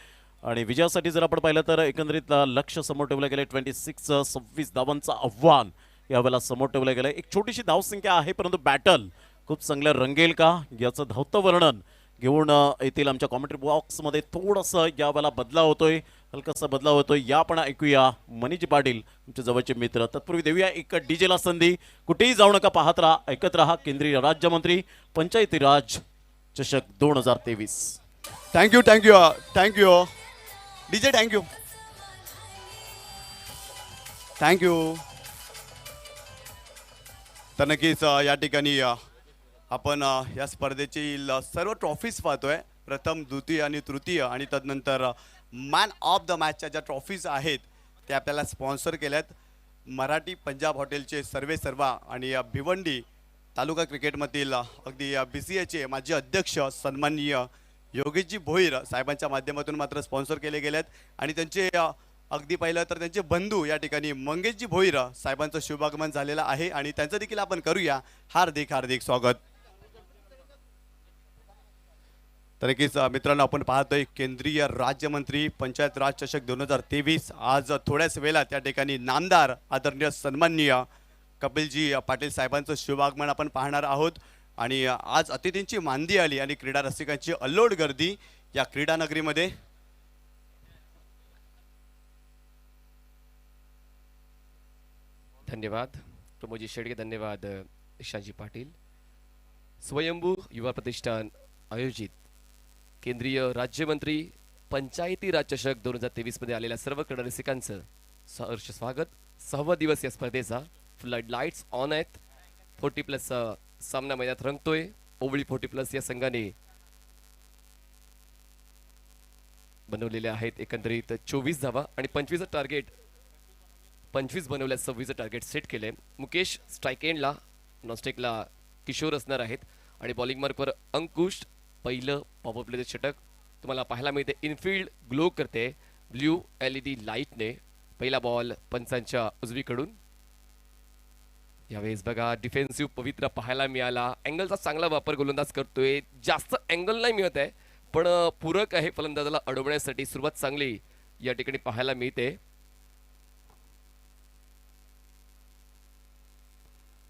आणि विजयासाठी जर आपण पाहिलं तर एकंदरीत लक्ष समोर ठेवलं गेलं. 26 धावांचं आव्हान यावेळेला समोर ठेवलं गेलं. एक छोटीशी धावसंख्या आहे परंतु बॅटल खूप चांगलं रंगेल का याचं धावतं वर्णन घेऊन येतील आमच्या कॉमेंट्री बॉक्समध्ये. थोडंसं यावेळेला बदलाव होतोय, हलकासा बदलाव होतोय, या आपण ऐकूया मनीजी पाटील तुमचे जवळचे मित्र. तत्पूर्वी देऊया एक डीजेला संधी. कुठेही जाऊ नका, पाहत राहा, ऐकत राहा केंद्रीय राज्यमंत्री पंचायती राज चषक 2023. Thank you thank you thank you DJ, thank you thank you. तर नक्कीच या ठिकाणी आपण या स्पर्धेची सर्व ट्रॉफीज पाहतोय. प्रथम, द्वितीय आणि तृतीय आणि तदनंतर मॅन ऑफ द मॅचच्या ज्या ट्रॉफीज आहेत ते आपल्याला स्पॉन्सर केल्यात मराठी पंजाब हॉटेलचे सर्वेसर्वा आणि भिवंडी तालुका क्रिकेटमधील अगदी BCAचे माजी अध्यक्ष सन्माननीय योगेशजी भोईर साहेबांच्या माध्यमातून मात्र स्पॉन्सर केले गेलेत. आणि त्यांचे अगदी पाहिलं तर त्यांचे बंधू या ठिकाणी मंगेशजी भोईर साहेबांचं शुभागमन झालेलं आहे आणि त्यांचं देखील आपण करूया हार्दिक हार्दिक स्वागत. तर नक्कीच मित्रांनो आपण पाहतोय केंद्रीय राज्यमंत्री पंचायत राज चषक 2023 आज थोड्याच वेळात त्या ठिकाणी नामदार आदरणीय सन्माननीय कपिलजी पाटील साहेबांचं शुभागमन आपण पाहणार आहोत. आणि आज अतिथींची मांदी आली आणि क्रीडा रसिकांची अल्लोड गर्दी या क्रीडा नगरीमध्ये. धन्यवाद प्रमोदजी शेडगे, धन्यवाद निशांतजी पाटील. स्वयंभू युवा प्रतिष्ठान आयोजित केंद्रीय राज्यमंत्री पंचायती राज चषक 2023 मध्ये आलेल्या सर्व क्रीडा रसिकांचं सहर्ष स्वागत. 6वा दिवस या स्पर्धेचा. फ्लड लाईट्स ऑन आहेत. 40+ सामना मैदानात रंगतोय. ओवळी 40+ या संघाने बनवलेले आहेत एकंदरीत 24 धावा आणि 25चं टार्गेट 25 बनवल्यास 26चं टार्गेट सेट केले. मुकेश स्ट्राईक एंडला, नॉनस्टेकला किशोर असणार आहेत आणि बॉलिंग मार्कवर अंकुश. पहिलं पॉवर प्लेचं षटक तुम्हाला पाहायला मिळते. इनफिल्ड ग्लो करते ब्ल्यू LED लाईटने. पहिला बॉल पंचांच्या उजवीकडून. यावेळेस बघा डिफेन्सिव्ह पवित्रा पाहायला मिळाला. अँगलचा चांगला वापर गोलंदाज करतोय. जास्त अँगल नाही मिळत आहे पण पूरक आहे फलंदाजाला अडवण्यासाठी. सुरुवात चांगली या ठिकाणी पाहायला मिळते.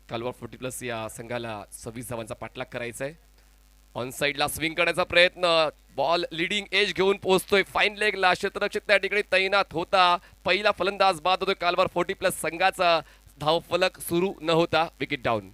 कालवा 40+ या संघाला 26 धावांचा पाठलाग करायचा आहे. ऑन साइडला स्विंग करण्याचा प्रयत्न. बॉल लिडिंग एज घेऊन पोहोचतोय फाईन लेगला. क्षेत्ररक्षक त्या ठिकाणी तैनात होता. पहिला फलंदाज बाद होतोय कालवार 40+ संघाचा. धावफलक सुरू न होता विकेट डाऊन.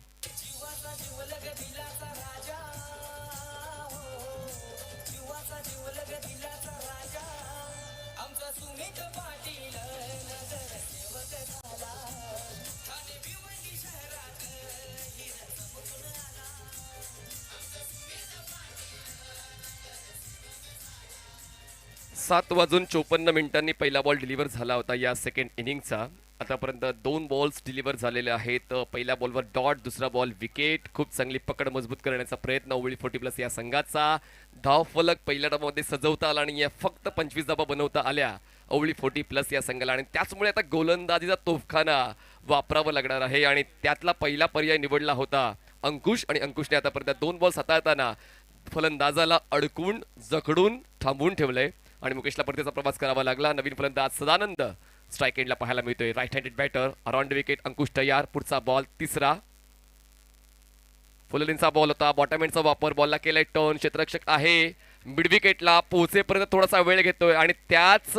सात वाजून 54 मिनिटांनी पहिला बॉल डिलिव्हर झाला होता या सेकंड इनिंगचा. आतापर्यंत 2 बॉल्स डिलिव्हर झालेले आहेत. पहिल्या बॉलवर डॉट, दुसरा बॉल विकेट. खूप चांगली पकड मजबूत करण्याचा प्रयत्न ओवळी 40+ या संघाचा. धावफलक पहिल्या डावामध्ये सजवता आला आणि या फक्त 25 धावा बनवता आल्या ओवळी 40+ या संघाला. आणि त्याचमुळे आता गोलंदाजीचा तोफखाना वापरावा लागणार आहे आणि त्यातला पहिला पर्याय निवडला होता अंकुश. आणि अंकुशने आतापर्यंत 2 बॉल्स हाताळताना फलंदाजाला अडकून जखडून थांबवून ठेवलंय आणि मुकेशला परतीचा प्रवास करावा लागला. नवीन फलंदाज सदानंद स्ट्राईक एंडला पाहायला मिळतोय. Right handed batter around wicket. Ankush तयार. पुढचा बॉल तिसरा. फुललिनचा बॉल होता. बॉटम एंडचा वापर. बॉलला केलाय टर्न. क्षेत्ररक्षक आहे. मिड विकेटला पोहोचेपर्यंत थोडासा वेळ घेतोय आणि त्याच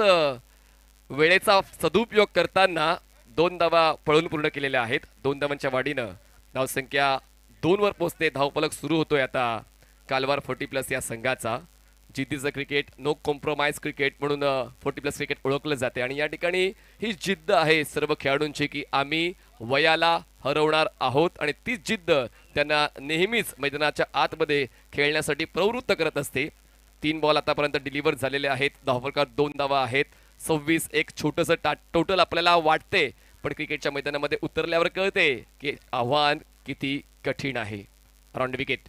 वेळेचा सदुपयोग करताना 2 धावा पळून पूर्ण केलेल्या आहेत. 2 धावांच्या वाढीनं धावसंख्या 2 वर पोहोचते. धावफलक सुरू होतोय आता कालवार 40+ या संघाचा. जिद्दीचं क्रिकेट, नो कॉम्प्रोमाइज क्रिकेट म्हणून 40+ क्रिकेट ओळखलं जाते आणि या ठिकाणी ही जिद्द आहे सर्व खेळाडूंची की आम्ही वयाला हरवणार आहोत आणि तीच जिद्द त्यांना नेहमीच मैदानाच्या आतमध्ये खेळण्यासाठी प्रवृत्त करत असते. 3 बॉल आतापर्यंत डिलिव्हर झालेले आहेत. धावफलकात 2 धावा आहेत. 26 एक छोटंसं टोटल आपल्याला वाटते पण क्रिकेटच्या मैदानामध्ये उतरल्यावर कळते की आव्हान किती कठीण आहे. Around wicket.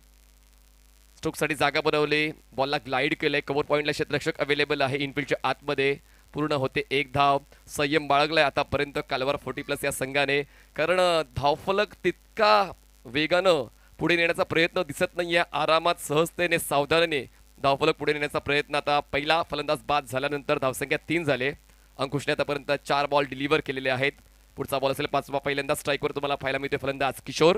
स्ट्रोकसाठी जागा बनवली. बॉलला ग्लाइड केलंय. कव्हर पॉईंटला क्षेत्ररक्षक अवेलेबल आहे. इनफिल्डच्या आतमध्ये पूर्ण होते 1 धाव. संयम बाळगलाय आतापर्यंत कालवार 40+ या संघाने कारण धावफलक तितका वेगानं पुढे नेण्याचा प्रयत्न दिसत नाहीये. आरामात सहजतेने सावधानाने धावफलक पुढे नेण्याचा प्रयत्न. आता पहिला फलंदाज बाद झाल्यानंतर धावसंख्या 3 झाले. अंकुशने आतापर्यंत 4 बॉल डिलिव्हर केलेले आहेत. पुढचा बॉल असेल 5वा. पहिल्यांदा स्ट्राईकवर तुम्हाला पाहायला मिळते फलंदाज किशोर.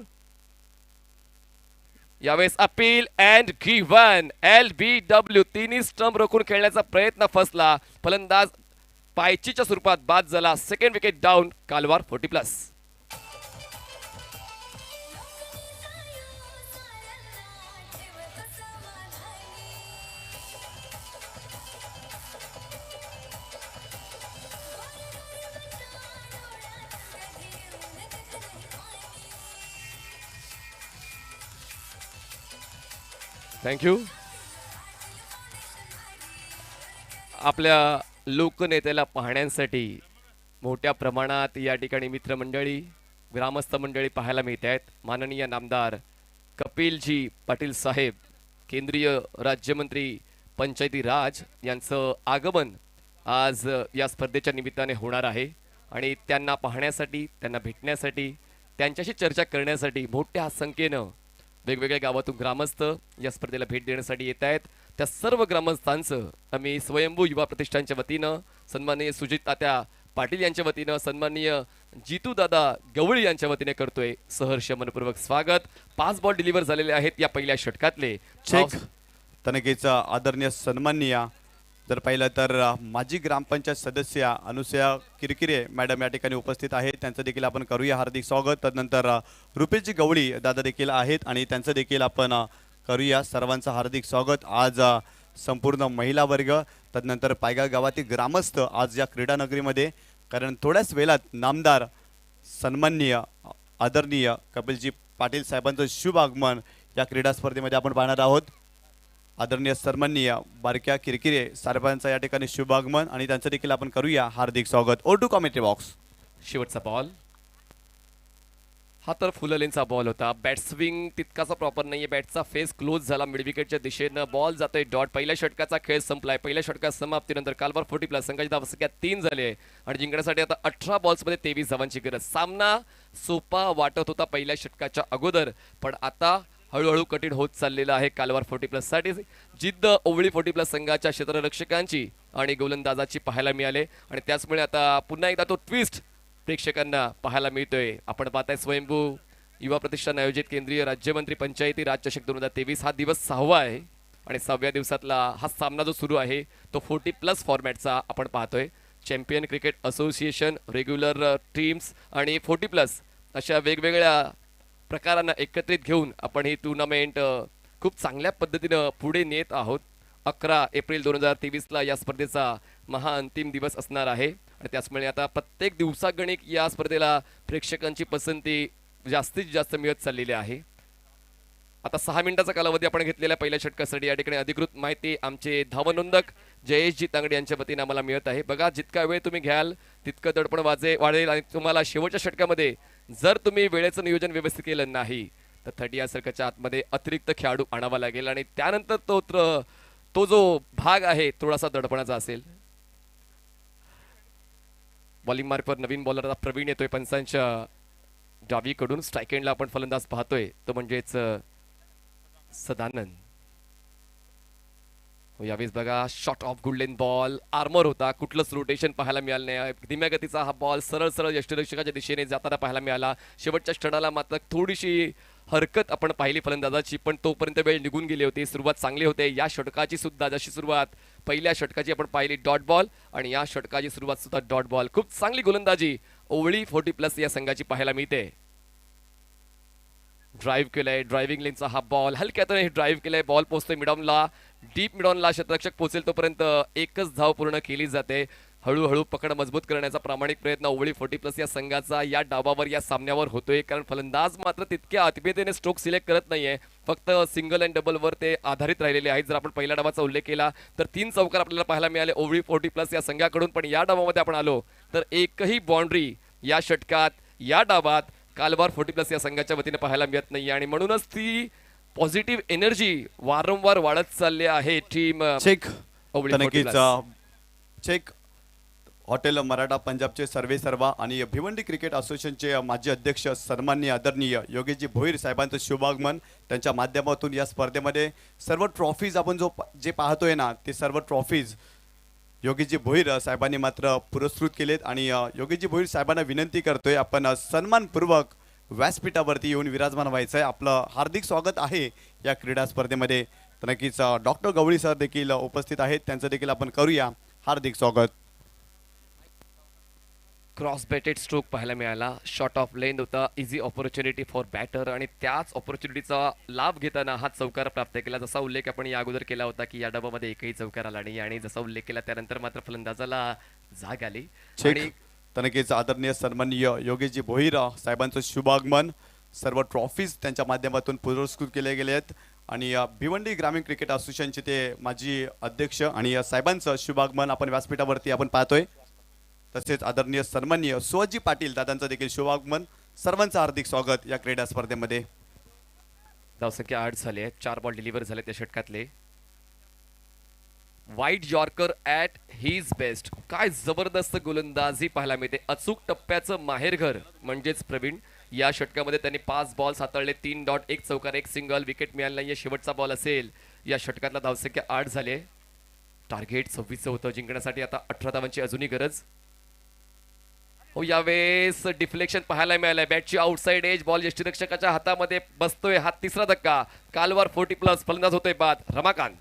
यावेळेस अपील अँड गिव्हन. LBW. तिन्ही स्टंप रोखून खेळण्याचा प्रयत्न फसला. फलंदाज पायचीच्या स्वरूपात बाद झाला. Second wicket down Kalwar 40+. Thank you. आपल्या लोकनेत्याला पाहण्यासाठी मोठ्या प्रमाणात या ठिकाणी मित्रमंडळी, ग्रामस्थ मंडळी पाहायला मिळत आहेत. माननीय नामदार कपिलजी पाटील साहेब, केंद्रीय राज्यमंत्री पंचायती राज यांचं आगमन आज या स्पर्धेच्या निमित्ताने होणार आहे आणि त्यांना पाहण्यासाठी, त्यांना भेटण्यासाठी, त्यांच्याशी चर्चा करण्यासाठी मोठ्या संख्येनं वेगवेगळ्या गावातून ग्रामस्थ या स्पर्धेला भेट देण्यासाठी येत आहेत. त्या सर्व ग्रामस्थांचं आम्ही स्वयंभू युवा प्रतिष्ठानच्या वतीनं, सन्माननीय सुजित तात्या पाटील यांच्या वतीनं, सन्माननीय जितू दादा गवळी यांच्या वतीने करतोय सहर्ष मनपूर्वक स्वागत. 5 बॉल डिलिव्हर झालेले आहेत या पहिल्या षटकातले. चेक तनकेचा आदरणीय सन्माननीय जर पाहिलं तर माजी ग्रामपंचायत सदस्य अनुसया किरकिरे मॅडम या ठिकाणी उपस्थित आहेत. त्यांचं देखील आपण करूया हार्दिक स्वागत. तदनंतर रुपेशजी गवळी दादा देखील आहेत आणि त्यांचं देखील आपण करूया सर्वांचं हार्दिक स्वागत. आज संपूर्ण महिला वर्ग तदनंतर पायगाव गावातील ग्रामस्थ आज या क्रीडा नगरीमध्ये, कारण थोड्याच वेळात नामदार सन्माननीय आदरणीय कपिलजी पाटील साहेबांचं शुभ आगमन या क्रीडा स्पर्धेमध्ये आपण पाहणार आहोत. आदरणीय सन्माननीय बारक्या किरकिरे साहेबांचं या ठिकाणी शुभ आगमन आणि त्यांचं देखील आपण करूया हार्दिक स्वागत. Over to commentary box. शेवटचा बॉल हा तर फुललेनचा बॉल होता. बॅट स्विंग तितकासा प्रॉपर नाहीये. बॅटचा फेस क्लोज झाला मिड विकेटच्या दिशेनं. बॉल जातोय डॉट. पहिल्या षटकाचा खेळ संपलाय. पहिल्या षटकात समाप्तीनंतर कालवर 40+ संघाची धावसंख्या 3 झाली आहे आणि जिंकण्यासाठी आता 18 बॉल्समध्ये 23 धावांची गरज. सामना सोपा वाटत होता पहिल्या षटकाच्या अगोदर, पण आता हळूहळू कठीण होत चाललेला आहे कालवार 40+ साठी. जिद्द ओवळी 40+ संघाच्या क्षेत्ररक्षकांची आणि गोलंदाजाची पाहायला मिळाले आणि त्याचमुळे आता पुन्हा एकदा तो ट्विस्ट प्रेक्षकांना पाहायला मिळतोय. आपण पाहताय स्वयंभू युवा प्रतिष्ठान आयोजित केंद्रीय राज्यमंत्री पंचायती राज चषक 2023 हा दिवस 6वा आहे आणि 6व्या दिवसातला हा सामना जो सुरू आहे तो 40+ फॉर्मॅटचा आपण पाहतोय. Champion cricket association, regular teams आणि 40+ अशा वेगवेगळ्या प्रकारांना एकत्रित घेऊन आपण ही टुर्नामेंट खूप चांगल्या पद्धतीनं पुढे नेत आहोत. 11 एप्रिल 2023ला या स्पर्धेचा महाअंतिम दिवस असणार आहे आणि त्याचमुळे आता प्रत्येक दिवसागणिक या स्पर्धेला प्रेक्षकांची पसंती जास्तीत जास्त मिळत चाललेली आहे. आता 6 मिनिटाचा कालावधी आपण घेतलेल्या पहिल्या षटकासाठी या ठिकाणी अधिकृत माहिती आमचे धावनोंदक जयेशजी तांगडे यांच्या वतीने आम्हाला मिळत आहे. बघा, जितका वेळ तुम्ही घ्याल तितकं दडपण वाढेल आणि तुम्हाला शेवटच्या षटकामध्ये जर तुम्ही वेळेचं नियोजन व्यवस्थित केलं नाही तर 30 सर्कलच्या आतमध्ये अतिरिक्त खेळाडू आणावा लागेल आणि त्यानंतर तो जो भाग आहे थोडासा दडपणाचा असेल. बॉलिंग मार्कवर नवीन बॉलर प्रवीण येतोय पंचांच्या डावीकडून. स्ट्राईक एंडला आपण फलंदाज पाहतोय तो म्हणजेच सदानंद. यावेळेस बघा, शॉट ऑफ गुडलेन बॉल आर्मर होता. कुठलंच रोटेशन पाहायला मिळालं नाही. धीम्या गतीचा हा बॉल सरळ सरळ यष्टिरक्षकाच्या दिशेने जाताना पाहायला मिळाला. शेवटच्या क्षणाला मात्र थोडीशी हरकत आपण पाहिली फलंदाजाची, पण तोपर्यंत वेळ निघून गेली होती. सुरुवात चांगली होते या षटकाची सुद्धा. जशी सुरुवात पहिल्या षटकाची आपण पाहिली डॉट बॉल आणि या षटकाची सुरुवात सुद्धा डॉट बॉल. खूप चांगली गोलंदाजी ओवळी 40+ या संघाची पाहायला मिळते. ड्राईव्ह केलंय, ड्रायव्हिंग लेनचा हा बॉल हलक्यातून ड्राईव्ह केलंय. बॉल पोहोचतोय मिडॉनला, डीप मिडॉनला. क्षेत्ररक्षक पोहोचेल तोपर्यंत एकच धाव पूर्ण केली जाते. हळूहळू पकड मजबूत करण्याचा प्रामाणिक प्रयत्न ओवळी 40+ या संघाचा या डावावर या सामन्यावर होतोय, कारण फलंदाज मात्र तितक्या आत्मीयतेने स्ट्रोक सिलेक्ट करत नाहीये. फक्त सिंगल अँड डबलवर ते आधारित राहिलेले आहेत. जर आपण पहिल्या डावाचा उल्लेख केला तर 3 चौकार आपल्याला पाहायला मिळाले ओवळी 40+ या संघाकडून, पण या डावामध्ये आपण आलो तर एकही बाउंड्री या षटकात या डावात कालवार 40+ या संघाच्या वतीने पाहायला मिळत नाही आणि म्हणूनच ती पॉझिटिव्ह एनर्जी वारंवार वाढत चालली आहे. Team check check hotel Maratha पंजाबचे सर्वे सर्वा आणि भिवंडी क्रिकेट असोसिएशनचे माजी अध्यक्ष सन्माननीय आदरणीय योगेशजी भोईर साहेबांचं शुभागमन. त्यांच्या माध्यमातून या स्पर्धेमध्ये सर्व ट्रॉफीज आपण जे पाहतोय ना ते सर्व ट्रॉफीज योगेशजी भोईर साहेबांनी मात्र पुरस्कृत केलेत आणि योगेशजी भोईर साहेबांना विनंती करतोय आपण सन्मानपूर्वक व्यासपीठावरती येऊन विराजमान व्हायचं आहे. आपलं हार्दिक स्वागत आहे या क्रीडा स्पर्धेमध्ये. तर नक्कीच डॉक्टर गवळी सर देखील उपस्थित आहेत, त्यांचं देखील आपण करूया हार्दिक स्वागत. क्रॉस बॅटेड स्ट्रोक पाहायला मिळाला. शॉट ऑफ लेंथ होता, इझी ऑपॉर्च्युनिटी फॉर बॅटर आणि त्याच ऑपॉर्च्युनिटीचा लाभ घेताना हा चौकार प्राप्त केला. जसा उल्लेख आपण या अगोदर केला होता की या डावामध्ये एकही चौकार आला नाही आणि जसा उल्लेख केला त्यानंतर मात्र फलंदाजाला जाग आली. आणि नक्कीच आदरणीय सन्माननीय योगेशजी भोईर साहेबांचं शुभागमन. सर्व ट्रॉफीज त्यांच्या माध्यमातून पुरस्कृत केले गेले आहेत आणि भिवंडी ग्रामीण क्रिकेट असोसिएशनचे ते माजी अध्यक्ष आणि साहेबांचं शुभागमन आपण व्यासपीठावरती आपण पाहतोय. तसेच आदरणीय सन्माननीय सुहासजी पाटील दादांचं देखील शुभागमन. सर्वांचं हार्दिक स्वागत या क्रीडा स्पर्धेमध्ये. धावसंख्या 8 झाली आहे. 4 बॉल डिलिव्हर झाले त्या षटकातले. वाईट यॉर्कर ॲट हिज बेस्ट. काय जबरदस्त गोलंदाजी पाहायला मिळते. अचूक टप्प्याचं माहेरघर म्हणजेच प्रवीण. या षटकामध्ये त्यांनी 5 बॉल्स हाताळले, 3 डॉट, 1 चौकार, 1 सिंगल. विकेट मिळाली नाहीये. शेवटचा बॉल असेल. या षटकातला धावसंख्या 8 झाले. टार्गेट 26 होतं. जिंकण्यासाठी आता 18 धावांची अजूनही गरज. हो, यावेळेस डिफ्लेक्शन पाहायला मिळालंय. बॅटची आउटसाइड एज. बॉल यष्टिरक्षकाच्या हातामध्ये बसतोय. हा तिसरा धक्का. कालवार 40+. फलंदाज होतोय बाद रमाकांत.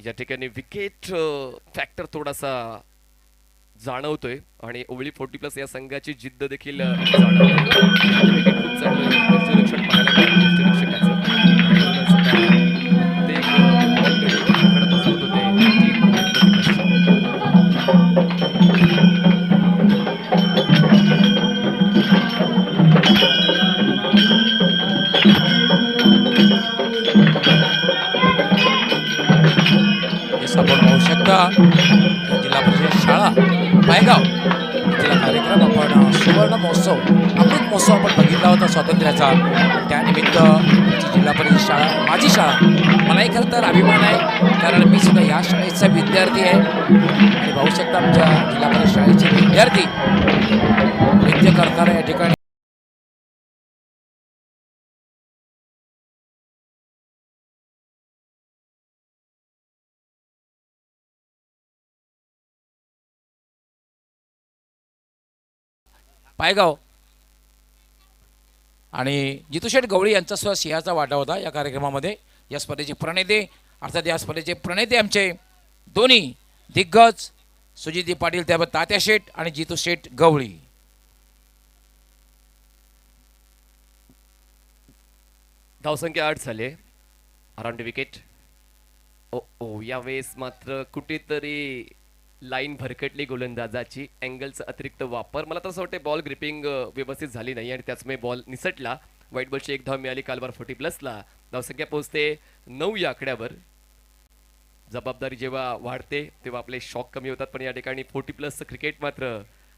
या ठिकाणी विकेट फॅक्टर थोडासा जाणवतोय आणि ओवळी 40+ या संघाची जिद्द देखील जाणवते. विकेट खूप चांगलं यष्टीरक्षण पाहायला मिळालं यष्टीरक्षकाचं. आणि म्हणूनच आता प्रत्येक बॉलकडे आखाडा बसवत होते टीम ओवळी 40+. जसं आपण पाहू शकता जिल्हा परिषद शाळा पायगाव तिला कार्यक्रम आपण सुवर्ण महोत्सव अमृत महोत्सव आपण बघितला होता स्वातंत्र्याचा. त्यानिमित्त आमची जिल्हा परिषद शाळा माझी शाळा मलाही खरं तर अभिमान आहे, कारण मी सुद्धा या शाळेचा विद्यार्थी आहे. आणि पाहू शकता आमच्या जिल्हा परिषद शाळेचे विद्यार्थी नृत्य करताना या ठिकाणी पायगाव आणि जितूशेठ गवळी यांचा सुद्धा सिंहाचा वाटा होता या कार्यक्रमामध्ये. या स्पर्धेचे प्रणेते अर्थात या स्पर्धेचे प्रणेते आमचे दोन्ही दिग्गज सुजितजी पाटील त्यावर तात्या शेठ आणि जितू शेठ गवळी. धावसंख्या 8 झाले. Around wicket. ओ यावेळेस मात्र कुठेतरी लाईन भरकटली गोलंदाजाची. अँगलचा अतिरिक्त वापर. मला तर असं वाटतं बॉल ग्रिपिंग व्यवस्थित झाली नाही आणि त्याचमुळे बॉल निसटला. व्हाईट बॉलची एक धाव मिळाली कालवर 40+ला. धावसंख्या पोहोचते 9 या आकड्यावर. जबाबदारी जेव्हा वाढते तेव्हा आपले शॉक कमी होतात, पण या ठिकाणी 40+ क्रिकेट मात्र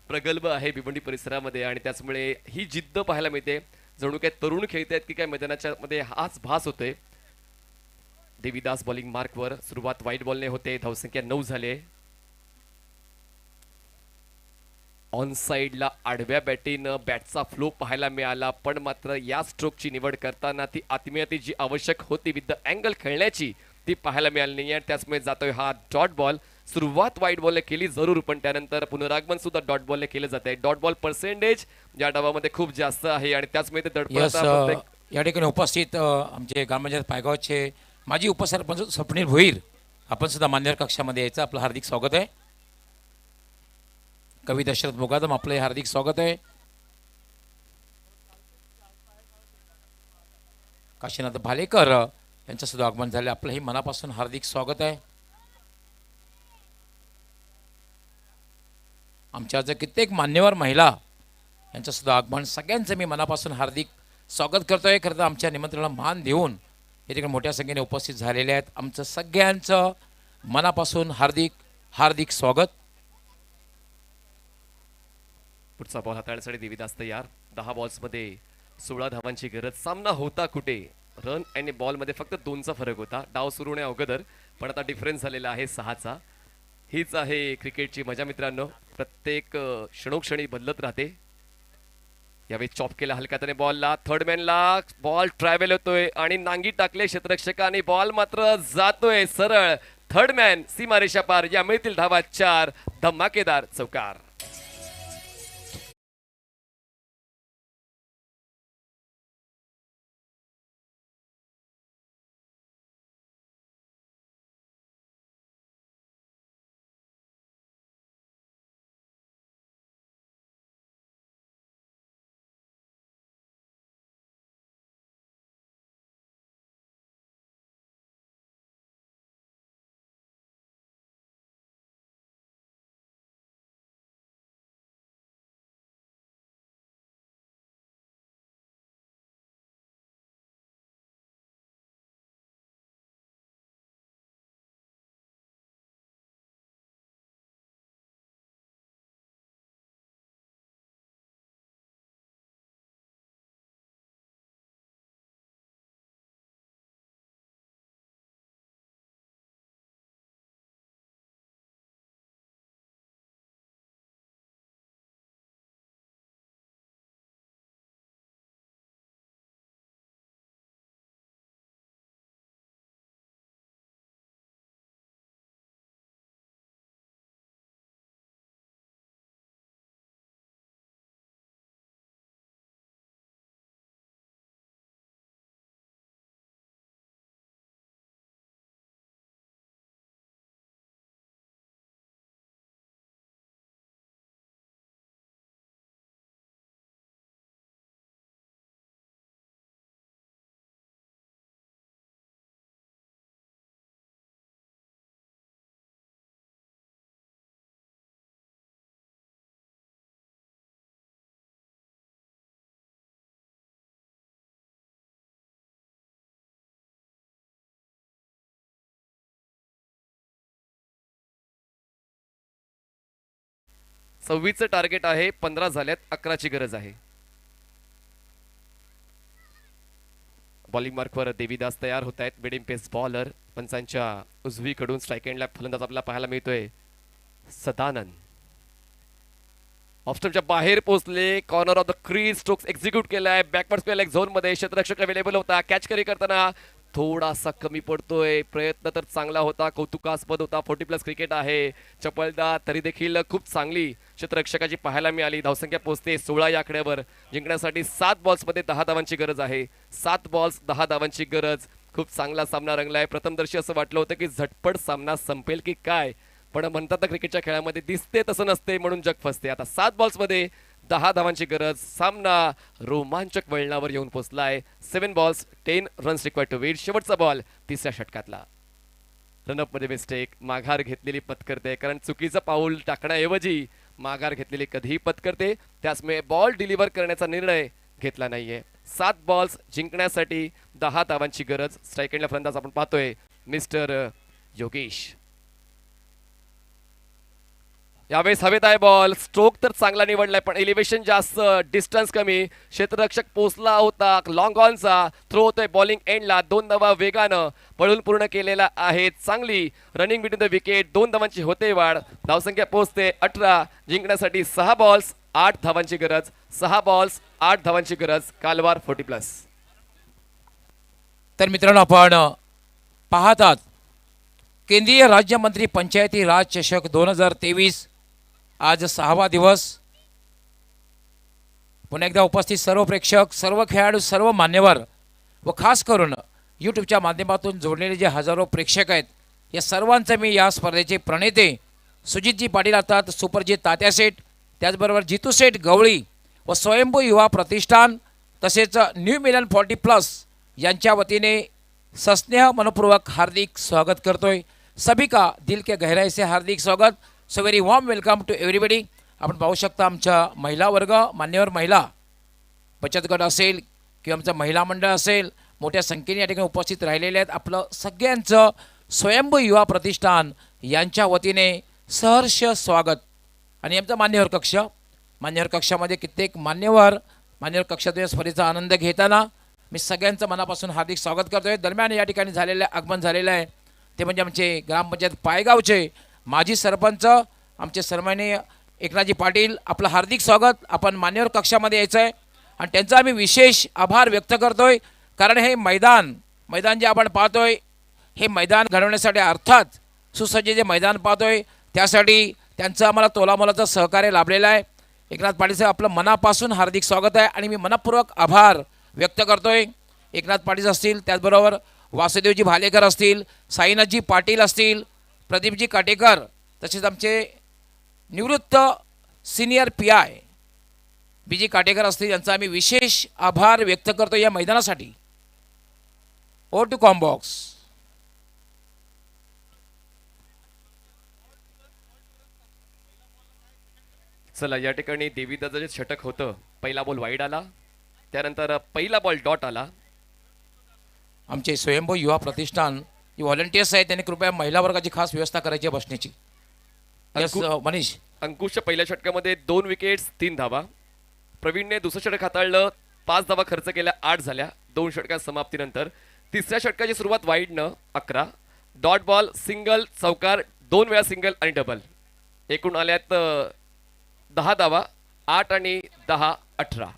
प्रगल्भ आहे भिवंडी परिसरामध्ये आणि त्याचमुळे ही जिद्द पाहायला मिळते. जणू काय तरुण खेळतायत की काय मैदानाच्या मध्ये हाच भास होतोय. देवीदास बॉलिंग मार्कवर. सुरुवात व्हाईट बॉलने होते. धावसंख्या 9 झाले. ऑन साइडला आडव्या बॅटीनं बॅटचा फ्लो पाहायला मिळाला, पण मात्र या स्ट्रोकची निवड करताना ती आत्मीयता जी आवश्यक होती विथ द अँगल खेळण्याची ती पाहायला मिळाली नाही आणि त्याचमुळे जातोय हा डॉट बॉल. सुरुवात वाईट बॉलने केली जरूर, पण त्यानंतर पुनरागमन सुद्धा डॉट बॉलने केलं जात आहे. डॉट बॉल पर्सेंटेज या डावामध्ये खूप जास्त आहे आणि त्याचमुळे ते दडपण. या ठिकाणी उपस्थित आमचे ग्रामपंचायत पायगावचे माजी उपसरपंच स्वप्नील भोईर, आपण सुद्धा मान्यवर कक्षामध्ये यायचं आपलं हार्दिक स्वागत आहे. कवी दशरथ मुकादम आपले हार्दिक स्वागत आहे. काशीनाथ भालेकर यांचं सुद्धा आगमन झाले, आपलंही मनापासून हार्दिक स्वागत आहे. आमच्या जे कित्येक मान्यवर महिला यांचं सुद्धा आगमन, सगळ्यांचं मी मनापासून हार्दिक स्वागत करतोय. खरं तर आमच्या निमंत्रणाला मान देऊन या ठिकाणी मोठ्या संख्येने उपस्थित झालेले आहेत. आमचं सगळ्यांचं मनापासून हार्दिक हार्दिक स्वागत. पुढचा बॉल हाताळण्यासाठी देवीदास तयार. 10 बॉल्समध्ये 16 धावांची गरज. सामना होता कुठे? रन आणि बॉलमध्ये फक्त 2चा फरक होता डाव सुरू होण्या अगोदर, पण आता डिफरन्स झालेला आहे 6चा. हीच आहे क्रिकेटची मजा मित्रांनो. प्रत्येक क्षणोक्षणी बदलत राहते. यावेळी चॉप केला हलक्याने बॉलला. थर्डमॅनला बॉल ट्रॅव्हल होतोय आणि नांगी टाकले क्षेत्ररक्षकाने. बॉल मात्र जातोय सरळ. थर्डमॅन सीमारेषा पार. या मिळतील धावा 4. धमाकेदार चौकार. 26चं टार्गेट आहे, 15 झाल्यात, 11ची गरज आहे. बॉलिंग मार्कवर देवीदास तयार होत आहेत. मिडियम पेस बॉलर. पंचांच्या उजवीकडून स्ट्राईक एंडला फलंदाज आपल्याला पाहायला मिळतोय सदानंद. ऑफस्टमच्या बाहेर पोहोचले. Corner of the crease strokes execute केलाय. बॅकवर्ड स्क्वेअर लेग झोन मध्ये क्षेत्ररक्षक अवेलेबल होता. कॅच कॅरी करताना थोडासा कमी पडतोय. प्रयत्न तर चांगला होता, कौतुकास्पद होता. 40+ क्रिकेट आहे. चपळता तरी देखील खूप चांगली क्षेत्ररक्षकाची पाहायला मिळाली. धावसंख्या पोहोचते 16 या आकड्यावर. जिंकण्यासाठी 7 बॉल्समध्ये 10 धावांची गरज आहे. 7 बॉल्स 10 धावांची गरज. खूप चांगला सामना रंगलाय. प्रथमदर्शी असं वाटलं होतं की झटपट सामना संपेल की काय, पण म्हणतात ना क्रिकेटच्या खेळामध्ये दिसते तसं नसते, म्हणून जग फसते. आता 7 बॉल्समध्ये 10 धावांची गरज. सामना रोमांचक वळणावर येऊन पोहोचलाय. 7 balls 10 runs required to win. शेवटचा बॉल 3ऱ्या षटकातला. रनअप मध्ये मिस्टेक. माघार घेतलेली पत्करते, कारण चुकीचं पाऊल टाकण्याऐवजी माघार घेतलेली कधीही पत्करते. त्याचमुळे बॉल डिलिव्हर करण्याचा निर्णय घेतला नाहीये. 7 बॉल्स जिंकण्यासाठी 10 धावांची गरज. स्ट्राईक एंडला फलंदाज आपण पाहतोय मिस्टर योगेश. यावेळेस हवेत आहे बॉल. स्ट्रोक तर चांगला निवडलाय, पण एलिव्हेशन जास्त, डिस्टन्स कमी. क्षेत्ररक्षक पोचला होता. लॉंग ऑनचा थ्रो होतोय बॉलिंग एंडला. 2 धावा वेगानं पळून पूर्ण केलेला आहे. चांगली रनिंग बिटवीन द विकेट. 2 धावांची होते वाढ. धावसंख्या पोहोचते 18. जिंकण्यासाठी 6 बॉल्स 8 धावांची गरज. 6 बॉल्स 8 धावांची गरज. कालवार 40+. तर मित्रांनो, आपण पाहतात केंद्रीय राज्यमंत्री पंचायती राज चषक 2023. आज 6वा दिवस. पुन्हा एकदा उपस्थित सर्व प्रेक्षक, सर्व खेळाडू, सर्व मान्यवर व खास करून यूट्यूबच्या माध्यमातून जोडलेले जे हजारो प्रेक्षक आहेत, या सर्वांचं मी या स्पर्धेचे प्रणेते सुजितजी पाटील अर्थात सुपरजीत तात्या सेठ, त्याचबरोबर जितू सेठ गवळी व स्वयंभू युवा प्रतिष्ठान तसेच न्यू मिलन 40+ यांच्या वतीने सस्नेह मनपूर्वक हार्दिक स्वागत करतोय. सभी का दिल के गहराई से हार्दिक स्वागत. So very warm welcome to everybody. आपण पाहू शकता आमच्या महिला वर्ग, मान्यवर महिला बचत गट असेल किंवा आमचं महिला मंडळ असेल, मोठ्या संख्येने या ठिकाणी उपस्थित राहिलेले आहेत. आपलं सगळ्यांचं स्वयंभू युवा प्रतिष्ठान यांच्या वतीने सहर्ष स्वागत. आणि आमचा मान्यवर कक्षामध्ये कित्येक मान्यवर कक्षात या स्पर्धेचा आनंद घेताना मी सगळ्यांचं मनापासून हार्दिक स्वागत करतोय. दरम्यान या ठिकाणी आगमन झालेलं आहे ते म्हणजे आमचे ग्रामपंचायत पायगावचे माजी सरपंच आमचे सन्माननीय एकनाथजी पाटील. आपलं हार्दिक स्वागत. आपण मान्यवर कक्षामध्ये यायचं आहे आणि त्यांचा आम्ही विशेष आभार व्यक्त करतोय, कारण हे मैदान जे आपण पाहतोय, हे मैदान घडवण्यासाठी अर्थात सुसज्ज जे मैदान पाहतोय त्यासाठी त्यांचं आम्हाला तोलामोलाचं सहकार्य लाभलेलं आहे. एकनाथ पाटील साहेब, आपलं मनापासून हार्दिक स्वागत आहे आणि मी मनपूर्वक आभार व्यक्त करतोय. एकनाथ पाटील असतील, त्याचबरोबर वासुदेवजी भालेकर असतील, साईनाथजी पाटील असतील, प्रदीपजी काटेकर, तसेच आमचे निवृत्त सिनियर PI BG काटेकर असतील, यांचा आम्ही विशेष आभार व्यक्त करतो या मैदानासाठी. Over to combox. चला, या ठिकाणी देवीदाचं जे षटक होतं, पहिला बॉल वाईड आला, त्यानंतर पहिला बॉल डॉट आला. आमचे स्वयंभू युवा प्रतिष्ठान जे व्हॉलंटियर्स आहेत त्यांनी कृपया महिला वर्गाची खास व्यवस्था करायची आहे बसण्याची. यस मनीष. अंकुशच्या पहिल्या षटकामध्ये 2 विकेट्स 3 धावा. प्रवीणने दुसरं षटक हाताळलं, 5 धावा खर्च केल्या, 8 झाल्या 2 षटकात समाप्तीनंतर. तिसऱ्या षटकाची सुरुवात वाईडनं 11. डॉट बॉल, सिंगल, चौकार, 2 वेळा सिंगल आणि डबल. एकूण आल्यात 10 धावा. 8 आणि 10 18.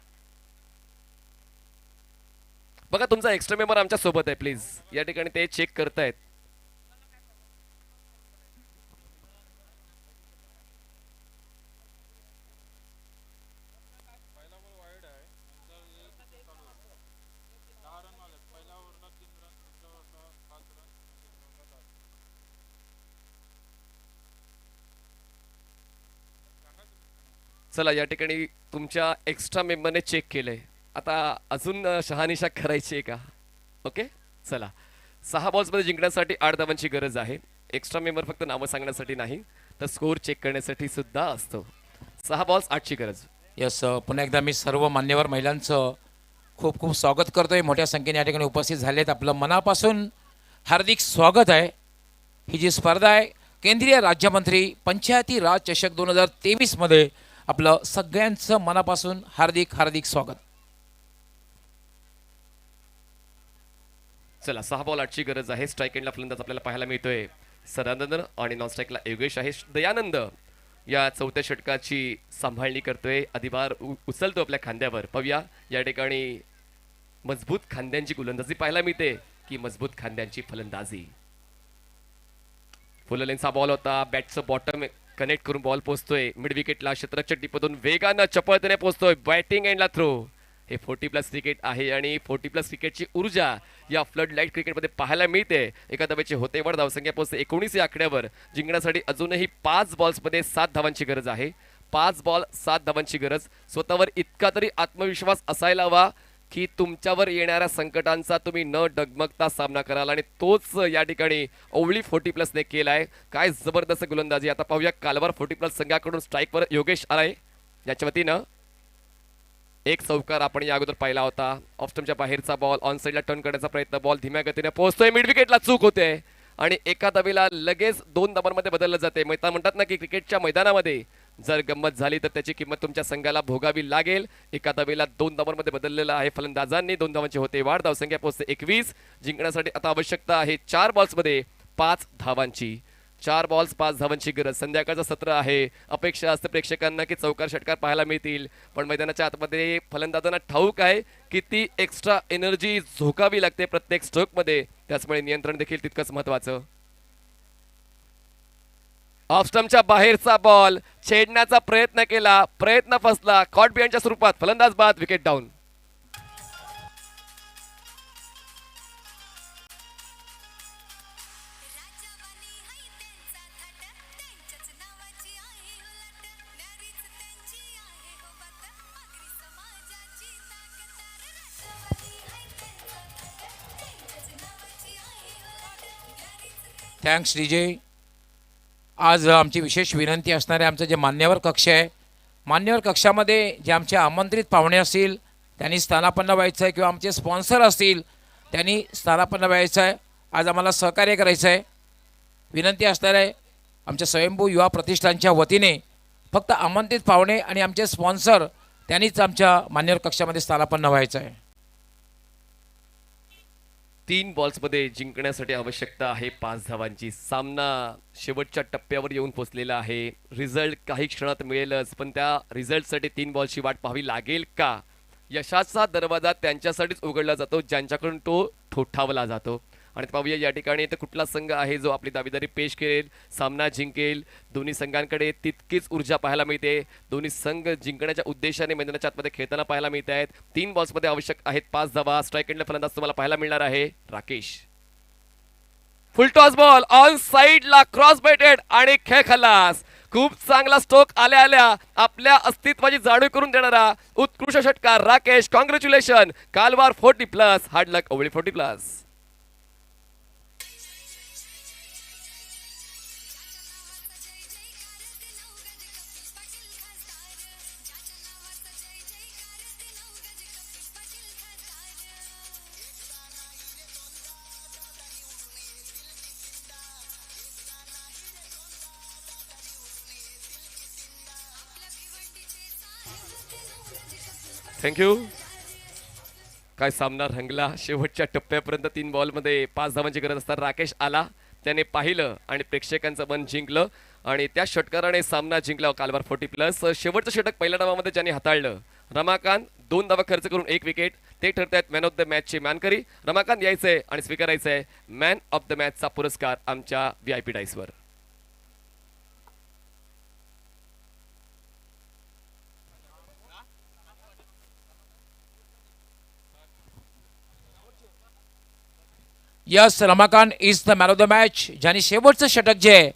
बघा, तुमचा एक्स्ट्रा मेंबर आमच्या सोबत आहे, प्लीज. या ठिकाणी ते चेक करतायत. चला, या ठिकाणी तुमच्या एक्स्ट्रा मेंबरने चेक केलंय. आता अजून शहानिशा करायची आहे का? ओके, चला. 6 बॉल्समध्ये जिंकण्यासाठी 8 धावांची गरज आहे. एक्स्ट्रा मेंबर फक्त नावं सांगण्यासाठी नाही, तर स्कोअर चेक करण्यासाठी सुद्धा असतो. 6 बॉल्स 8ची गरज. यस, पुन्हा एकदा मी सर्व मान्यवर महिलांचं खूप खूप स्वागत करतोय. मोठ्या संख्येने या ठिकाणी उपस्थित झालेत. आपलं मनापासून हार्दिक स्वागत आहे. ही जी स्पर्धा आहे केंद्रीय राज्यमंत्री पंचायती राज चषक 2023 मध्ये आपलं सगळ्यांचं मनापासून हार्दिक हार्दिक स्वागत. चला 6 बॉल 8ची गरज आहे. स्ट्राईक एंडला फलंदाज आपल्याला पाहायला मिळतोय सदानंद आणि नॉन स्ट्राईकला योगेश आहे. दयानंद या चौथ्या षटकाची सांभाळणी करतोय. अधिभार उचलतो आपल्या खांद्यावर. पाहूया या ठिकाणी मजबूत खांद्यांची गोलंदाजी पाहायला मिळते की मजबूत खांद्यांची फलंदाजी. फुल लेनचा बॉल होता. बॅटचं बॉटम कनेक्ट करून बॉल पोहोचतोय मिड विकेटला. क्षेत्ररक्षक टिपतून वेगानं चपळतेने पोहोचतोय. बॅटिंग एंडला थ्रो. हे 40+ क्रिकेट आहे आणि 40+ क्रिकेटची ऊर्जा या फ्लड लाईट क्रिकेटमध्ये पाहायला मिळते. एका धावेची होते वर धावसंख्या पोहोचते 19 या आकड्यावर. जिंकण्यासाठी अजूनही 5 बॉल्समध्ये 7 धावांची गरज आहे. 5 बॉल 7 धावांची गरज. स्वतःवर इतका तरी आत्मविश्वास असायला हवा की तुमच्यावर येणाऱ्या संकटांचा तुम्ही न डगमगता सामना कराल आणि तोच या ठिकाणी ओवळी 40+ ने केलाय. काय जबरदस्त गोलंदाजी. आता पाहूया कालवार 40+ संघाकडून स्ट्राईकवर योगेश आलाय. याच्या वतीनं एक चौकार आपण या अगोदर पाहिला होता. ऑफस्टमच्या बाहेरचा बॉल ऑन साईडला टर्न करण्याचा प्रयत्न. बॉल धीम्या गतीने पोहोचतोय. मिड विकेटला चूक होते आणि एका धावेला लगेच 2 धावांमध्ये बदललं जाते. म्हणतात ना की क्रिकेटच्या मैदानामध्ये जर गंमत झाली तर त्याची किंमत तुमच्या संघाला भोगावी लागेल. एका धावेला 2 धावांमध्ये बदललेला आहे फलंदाजांनी. 2 धावांची होते वाढ. धावसंख्या पोहोचते 21. जिंकण्यासाठी आता आवश्यकता आहे 4 बॉल्समध्ये 5 धावांची. 4 बॉल्स 5 धावांची गरज. संध्याकाळचं सत्र आहे. अपेक्षा असते प्रेक्षकांना की चौकार षटकार पाहायला मिळतील, पण मैदानाच्या आतमध्ये फलंदाजांना ठाऊक आहे की ती एक्स्ट्रा एनर्जी झोकावी लागते प्रत्येक स्ट्रोकमध्ये. त्याचमुळे नियंत्रण देखील तितकंच महत्वाचं. ऑफस्टमच्या बाहेरचा बॉल छेडण्याचा प्रयत्न केला. प्रयत्न फसला. कॉट बिहाइंडच्या स्वरूपात. फलंदाज बाद. Wicket down. Thanks DJ. आज आमची विशेष विनंती असणारे आमचं जे मान्यवर कक्ष आहे, मान्यवर कक्षामध्ये जे आमचे आमंत्रित पाहुणे असतील त्यांनी स्थानापन्न व्हायचं आहे किंवा आमचे स्पॉन्सर असतील त्यांनी स्थानापन्न व्हायचं आहे. आज आम्हाला सहकार्य करायचं आहे. विनंती असणार आहे आमच्या स्वयंभू युवा प्रतिष्ठानच्या वतीने फक्त आमंत्रित पाहुणे आणि आमचे स्पॉन्सर त्यांनीच आमच्या मान्यवर कक्षामध्ये स्थानापन्न व्हायचं आहे. 3 बॉल्समध्ये जिंकण्यासाठी आवश्यकता आहे 5 धावांची. सामना शेवटच्या टप्प्यावर येऊन पोहोचलेला आहे. रिझल्ट काही क्षणात मिळेलच, पण त्या रिझल्टसाठी 3 बॉलची वाट पाहावी लागेल का? यशाचा दरवाजा त्यांच्यासाठीच उघडला जातो ज्यांच्याकडून तो ठोठावला जातो. आणि पाहूया या ठिकाणी तर कुठला संघ आहे जो आपली दावेदारी पेश करेल, सामना जिंकेल. दोन्ही संघांकडे तितकीच ऊर्जा पाहायला मिळते. दोन्ही संघ जिंकण्याच्या उद्देशाने मैदानाच्या आतमध्ये खेळताना पाहायला मिळत आहेत. 3 बॉल्समध्ये आवश्यक आहेत 5 धावा. स्ट्राईक एंडला फलंदाज तुम्हाला पाहायला मिळणार आहे राकेश. फुल टॉस बॉल ऑन साईडला क्रॉस बेटेड आणि खेळ खलास. खूप चांगला स्ट्रोक आल्या आल्या आपल्या अस्तित्वाची जाणीव करून देणारा उत्कृष्ट षटकार राकेश. कॉंग्रॅच्युलेशन. कालवार 40+. हार्ड लक ओवळी 40+. थँक्यू. काय सामना रंगला. शेवटच्या टप्प्यापर्यंत 3 बॉलमध्ये 5 धावांची गरज असताना राकेश आला. त्याने पाहिलं आणि प्रेक्षकांचं मन जिंकलं आणि त्या षटकाराने सामना जिंकला. कालवार 40+. शेवटचं षटक पहिल्या डावामध्ये ज्यांनी हाताळलं रमाकांत. 2 धावा खर्च करून 1 विकेट. ते ठरतायत मॅन ऑफ द मॅचचे मानकरी. रमाकांत यायचंय आणि स्वीकारायचंय मॅन ऑफ द मॅचचा पुरस्कार आमच्या VIP डाईसवर. Yes, Ramakant is the man of the match. ज्यांनी शेवटचं षटक जे आहे